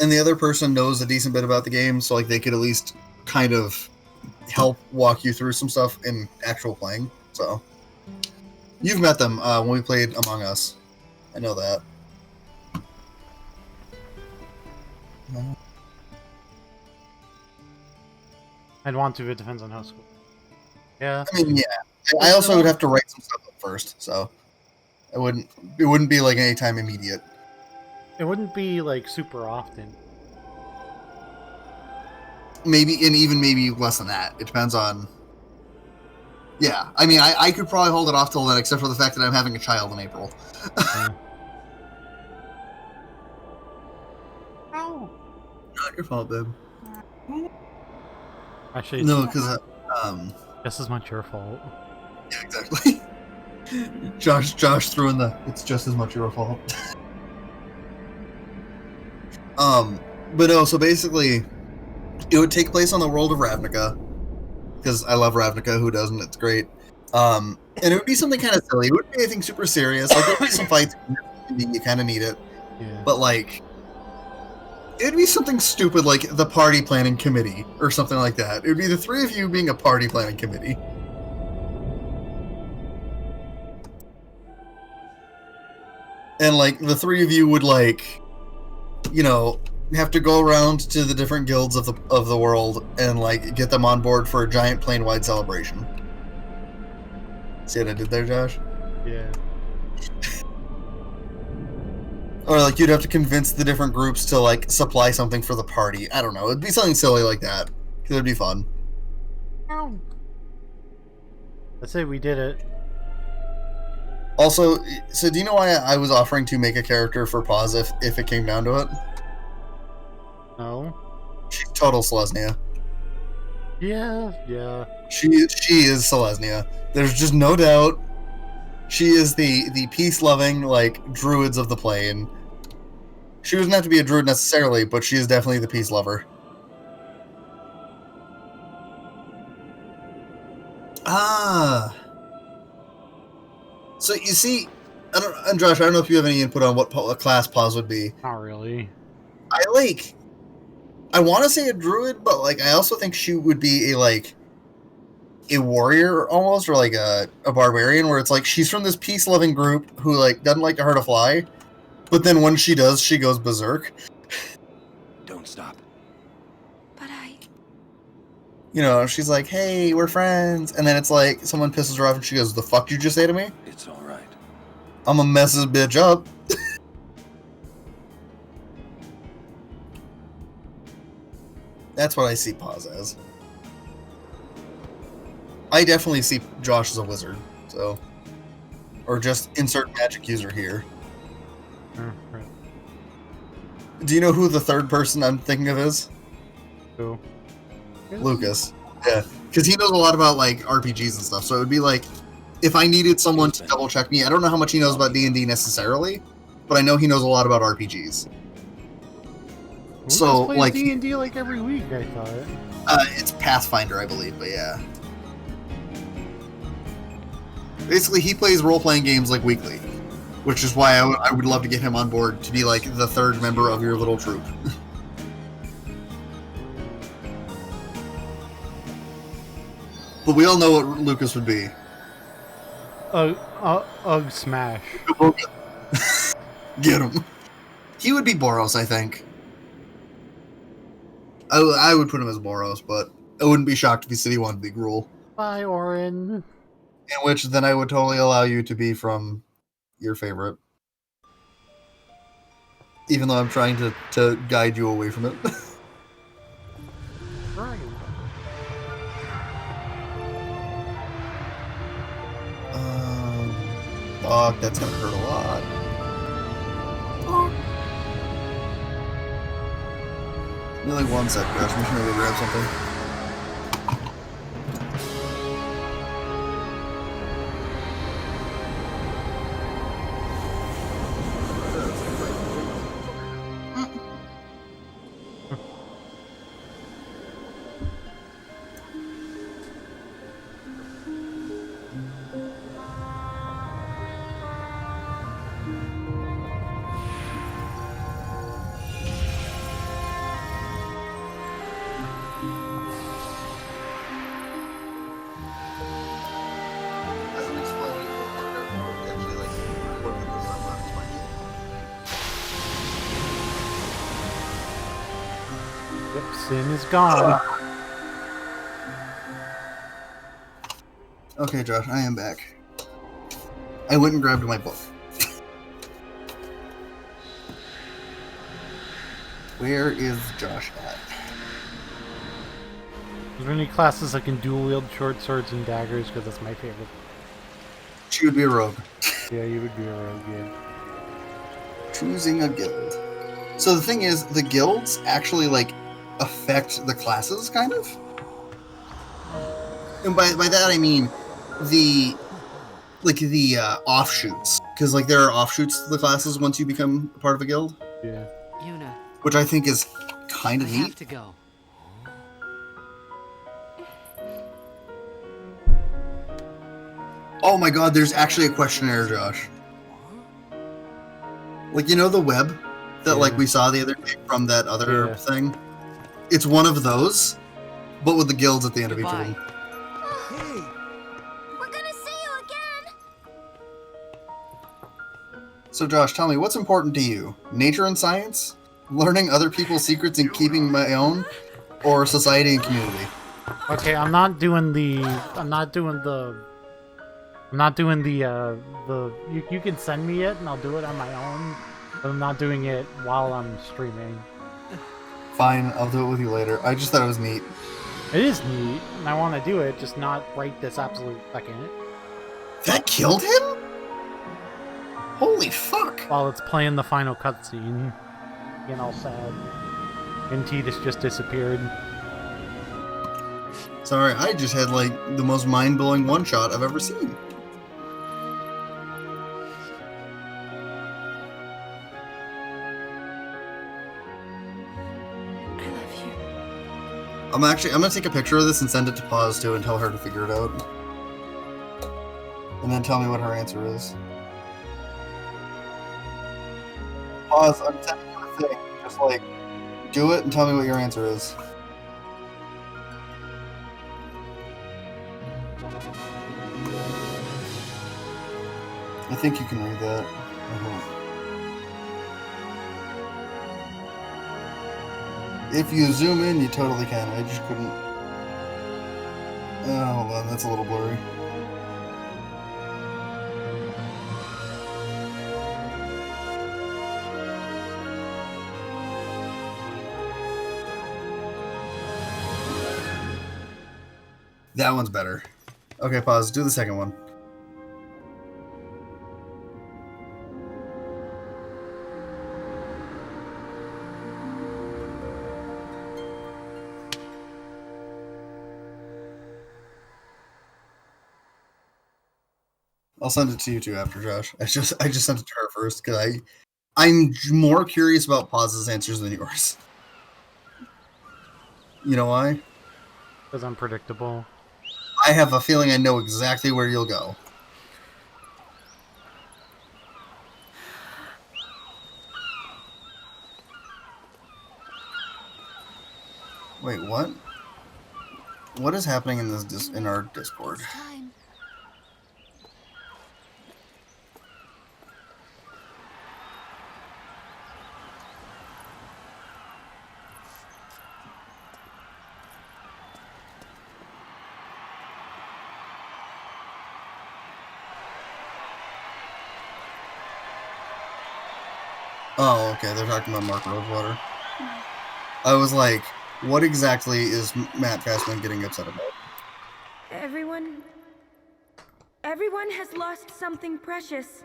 And the other person knows a decent bit about the game, so like they could at least kind of help walk you through some stuff in actual playing. So you've met them when we played Among Us. I know that. I'd want to, but it depends on how school. Yeah. I mean, yeah. I also would have to write some stuff up first, so it wouldn't be like any time immediate. It wouldn't be like super often. Maybe, and even maybe less than that. It depends on. Yeah, I mean, I could probably hold it off till then, except for the fact that I'm having a child in April. Yeah. Oh. Not your fault, babe. Actually, No, because just as much your fault. yeah, exactly. Josh threw in the "it's just as much your fault." But no, so basically, it would take place on the world of Ravnica, because I love Ravnica. Who doesn't? It's great. And it would be something kind of silly. It wouldn't be anything super serious. Like there'd be some fights. You kind of need it, Yeah. but like. It'd be something stupid like the party planning committee or something like that. It would be the three of you being a party planning committee. And like the three of you would like, you know, have to go around to the different guilds of the world and like get them on board for a giant plane-wide celebration. See what I did there, Josh? Yeah. Or like you'd have to convince the different groups to like supply something for the party. I don't know. It'd be something silly like that. 'Cause it'd be fun. Let's say we did it. Also, so do you know why I was offering to make a character for Paz if it came down to it? No. She's total Selesnya. Yeah. She is Selesnya. There's just no doubt. She is the peace-loving, like, druids of the plane. She doesn't have to be a druid necessarily, but she is definitely the peace lover. Ah. So you see, and Josh, I don't know if you have any input on what class Paz would be. Not really. I want to say a druid, but like I also think she would be a warrior almost, or like a barbarian, where it's like she's from this peace-loving group who like doesn't like to hurt a fly, but then when she does, she goes berserk. Don't stop. But You know, she's like, "Hey, we're friends," and then it's like someone pisses her off, and she goes, "The fuck you just say to me? It's all right. I'm gonna mess this bitch up." That's what I see Paz as. I definitely see Josh as a wizard, so. Or just insert magic user here. Right. Do you know who the third person I'm thinking of is? Who? Lucas. Yeah. Because he knows a lot about, like, RPGs and stuff, so it would be like, if I needed someone to double check me, I don't know how much he knows about D&D necessarily, but I know he knows a lot about RPGs. So, plays like, D&D like every week, I thought. It's Pathfinder, I believe, but yeah. Basically, he plays role-playing games like weekly, which is why I would love to get him on board to be like the third member of your little troop. But we all know what Lucas would be. Ugh, smash. Get him. He would be Boros, I think. I would put him as Boros, but I wouldn't be shocked if he said he wanted to be Gruul. Bye, Orin. In which, then I would totally allow you to be from your favorite. Even though I'm trying to guide you away from it. Right. Fuck, that's gonna hurt a lot. Give me like 1 sec, Josh. I'm just gonna go grab something. Sin is gone. Okay, Josh, I am back. I went and grabbed my book. Where is Josh at? Is there any classes that can dual wield short swords and daggers? Because that's my favorite. She would be a rogue. Yeah, you would be a rogue, yeah. Choosing a guild. So the thing is, the guilds actually, like, affect the classes, kind of? And by that I mean the offshoots. Because, like, there are offshoots to the classes once you become a part of a guild. Yeah. Yuna, Which I think is kind I of have neat. to go. Oh my god, there's actually a questionnaire, Josh. Like, you know the web that, like, we saw the other day from that other thing? It's one of those, but with the guilds at the end of each of them. Hey! We're gonna see you again! So, Josh, tell me, what's important to you? Nature and science? Learning other people's secrets and keeping my own? Or society and community? Okay, I'm not doing the you can send me it and I'll do it on my own, but I'm not doing it while I'm streaming. Fine, I'll do it with you later. I just thought it was neat. It is neat, and I want to do it, just not right this absolute second. That killed him? Holy fuck! While it's playing the final cutscene, getting all sad. And Titus just disappeared. Sorry, I just had, like, the most mind-blowing one-shot I've ever seen. I'm gonna take a picture of this and send it to Pause too and tell her to figure it out. And then tell me what her answer is. Pause, I'm sending you a thing. Just like, do it and tell me what your answer is. I think you can read that. I hope. If you zoom in, you totally can. I just couldn't. Oh, hold on, that's a little blurry. That one's better. Okay, pause. Do the second one. I'll send it to you too after, Josh. I just sent it to her first because I'm more curious about Pause's answers than yours. You know why? Because I'm predictable. I have a feeling I know exactly where you'll go. Wait, what? What is happening in this in our Discord? Oh, okay, they're talking about Mark Rosewater. I was like, what exactly is Matt Fastman getting upset about? Everyone has lost something precious.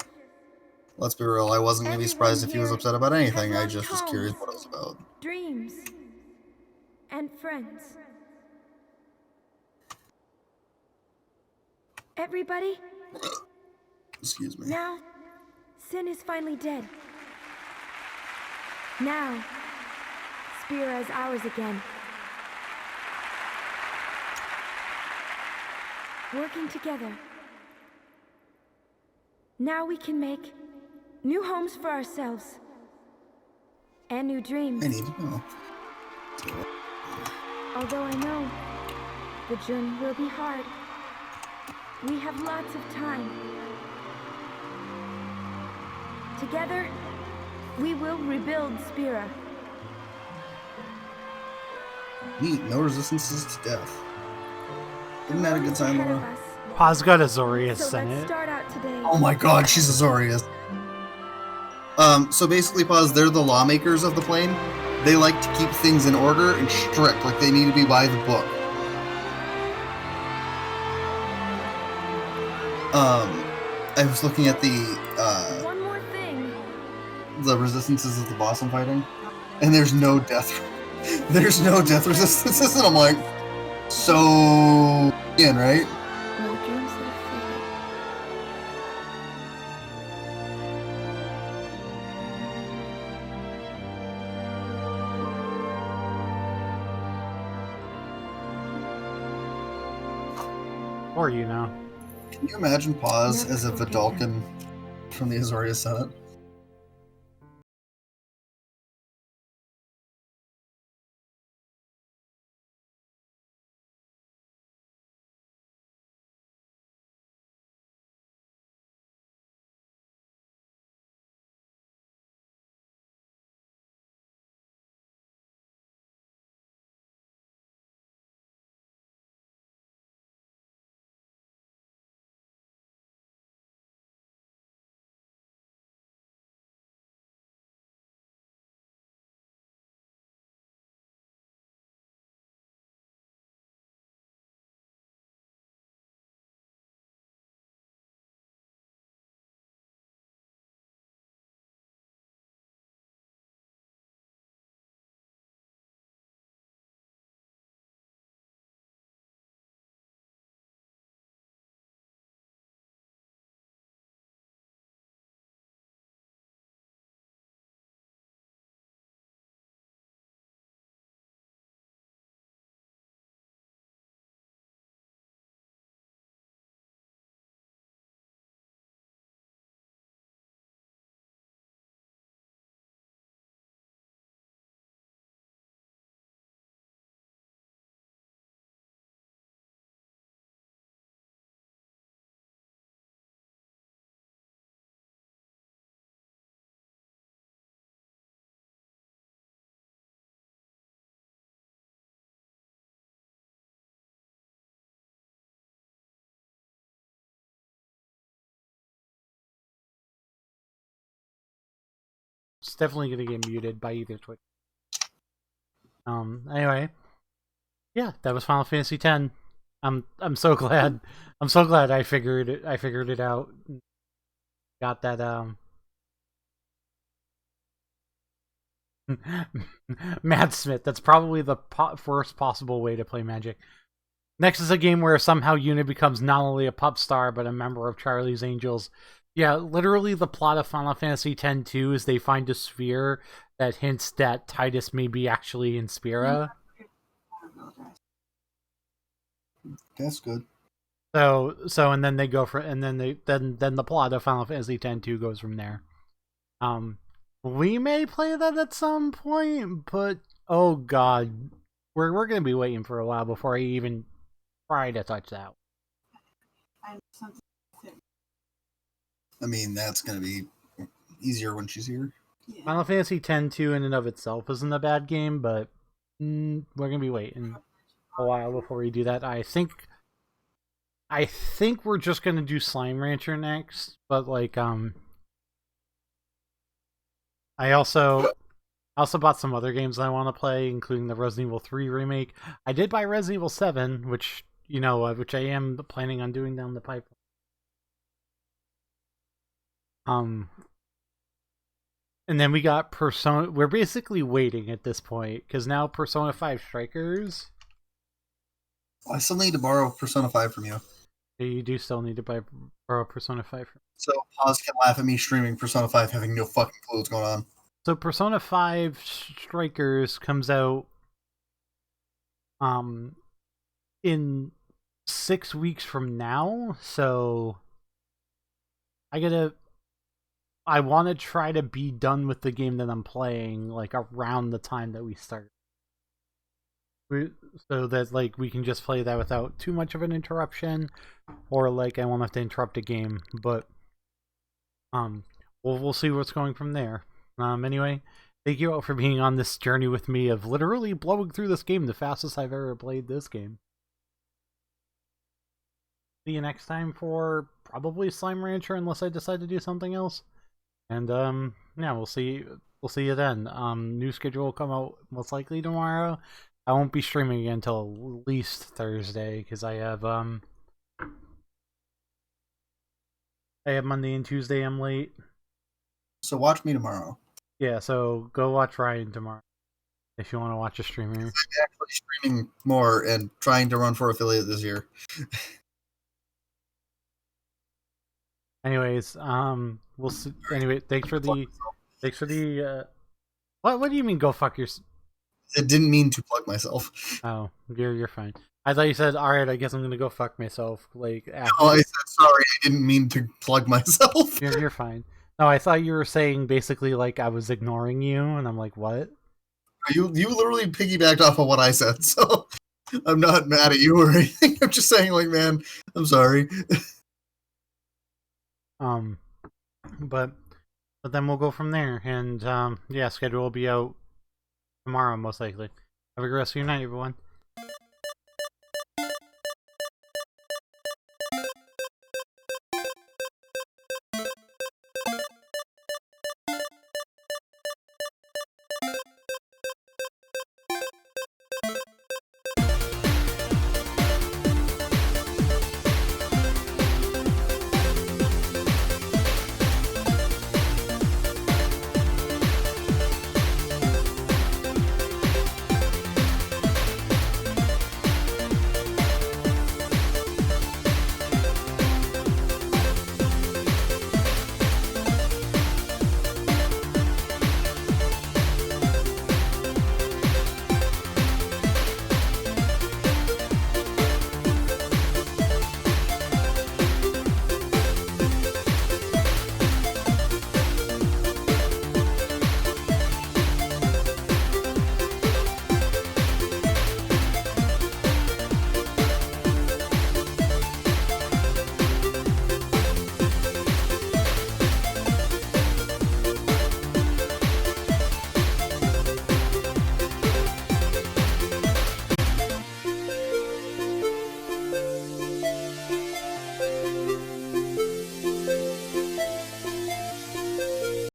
Let's be real, I wasn't going to be surprised if he was upset about anything. I just was curious what it was about. Dreams. And friends. Everybody? Excuse me. Now, Sin is finally dead. Now, Spira is ours again. Working together. Now we can make new homes for ourselves. And new dreams. I need to know. Although I know the journey will be hard, we have lots of time. Together, we will rebuild Spira. Neat, no resistances to death. Isn't that a good sign, Ahead of Laura? us. Pa's got Azorius So in let's it. start out today. Oh my god, she's Azorius. So basically, Paz, they're the lawmakers of the plane. They like to keep things in order and strict, like they need to be by the book. I was looking at One more thing. the resistances of the boss I'm fighting, and there's no death. There's no death resistances, and I'm like, so again, right? No dreams that have faded. Or you know. Can you imagine Paz Never as a forget Vidalcan from the Azoria Senate? It's definitely gonna get muted by either Twitch. Anyway. Yeah, that was Final Fantasy X. I'm so glad. I'm so glad I figured it out. Got that Mad Smith. That's probably the first possible way to play Magic. Next is a game where somehow Una becomes not only a pop star but a member of Charlie's Angels. Yeah, literally the plot of Final Fantasy X-2 is they find a sphere that hints that Titus may be actually in Spira. That's good. So and then they go for and then the plot of Final Fantasy X-2 goes from there. We may play that at some point, but oh god, we're gonna be waiting for a while before I even try to touch that. I mean, that's gonna be easier when she's here. Yeah. Final Fantasy X-2 in and of itself isn't a bad game, but we're gonna be waiting a while before we do that. I think we're just gonna do Slime Rancher next, but like I also bought some other games I want to play, including the Resident Evil 3 remake. I did buy Resident Evil 7, which which I am planning on doing down the pipeline. And then we got Persona. We're basically waiting at this point because now Persona 5 Strikers. I still need to borrow Persona 5 from you. You do still need to borrow Persona 5. So Paz can laugh at me streaming Persona 5 having no fucking clue what's going on. So Persona 5 Strikers comes out in 6 weeks from now. So I want to try to be done with the game that I'm playing like around the time that we start. So that like we can just play that without too much of an interruption, or like I won't have to interrupt a game. But we'll see what's going from there. Anyway, Thank you all for being on this journey with me of literally blowing through this game the fastest I've ever played this game. See you next time for probably Slime Rancher unless I decide to do something else. And yeah, we'll see you then. New schedule will come out most likely tomorrow. I won't be streaming again until at least Thursday because I have Monday and Tuesday I'm late. So watch me tomorrow. Yeah, so go watch Ryan tomorrow if you want to watch a streamer. I'm actually streaming more and trying to run for affiliate this year. Anyways, we'll see. Anyway, thanks for the what do you mean go fuck your It didn't mean to plug myself. Oh, you're fine. I thought you said, alright, I guess I'm gonna go fuck myself, like, after. No, I said sorry, I didn't mean to plug myself. You're fine. No, I thought you were saying basically, like, I was ignoring you, and I'm like, what? You literally piggybacked off of what I said, so I'm not mad at you or anything. I'm just saying, like, man, I'm sorry. But then we'll go from there, and, yeah, schedule will be out tomorrow, most likely. Have a good rest of your night, everyone.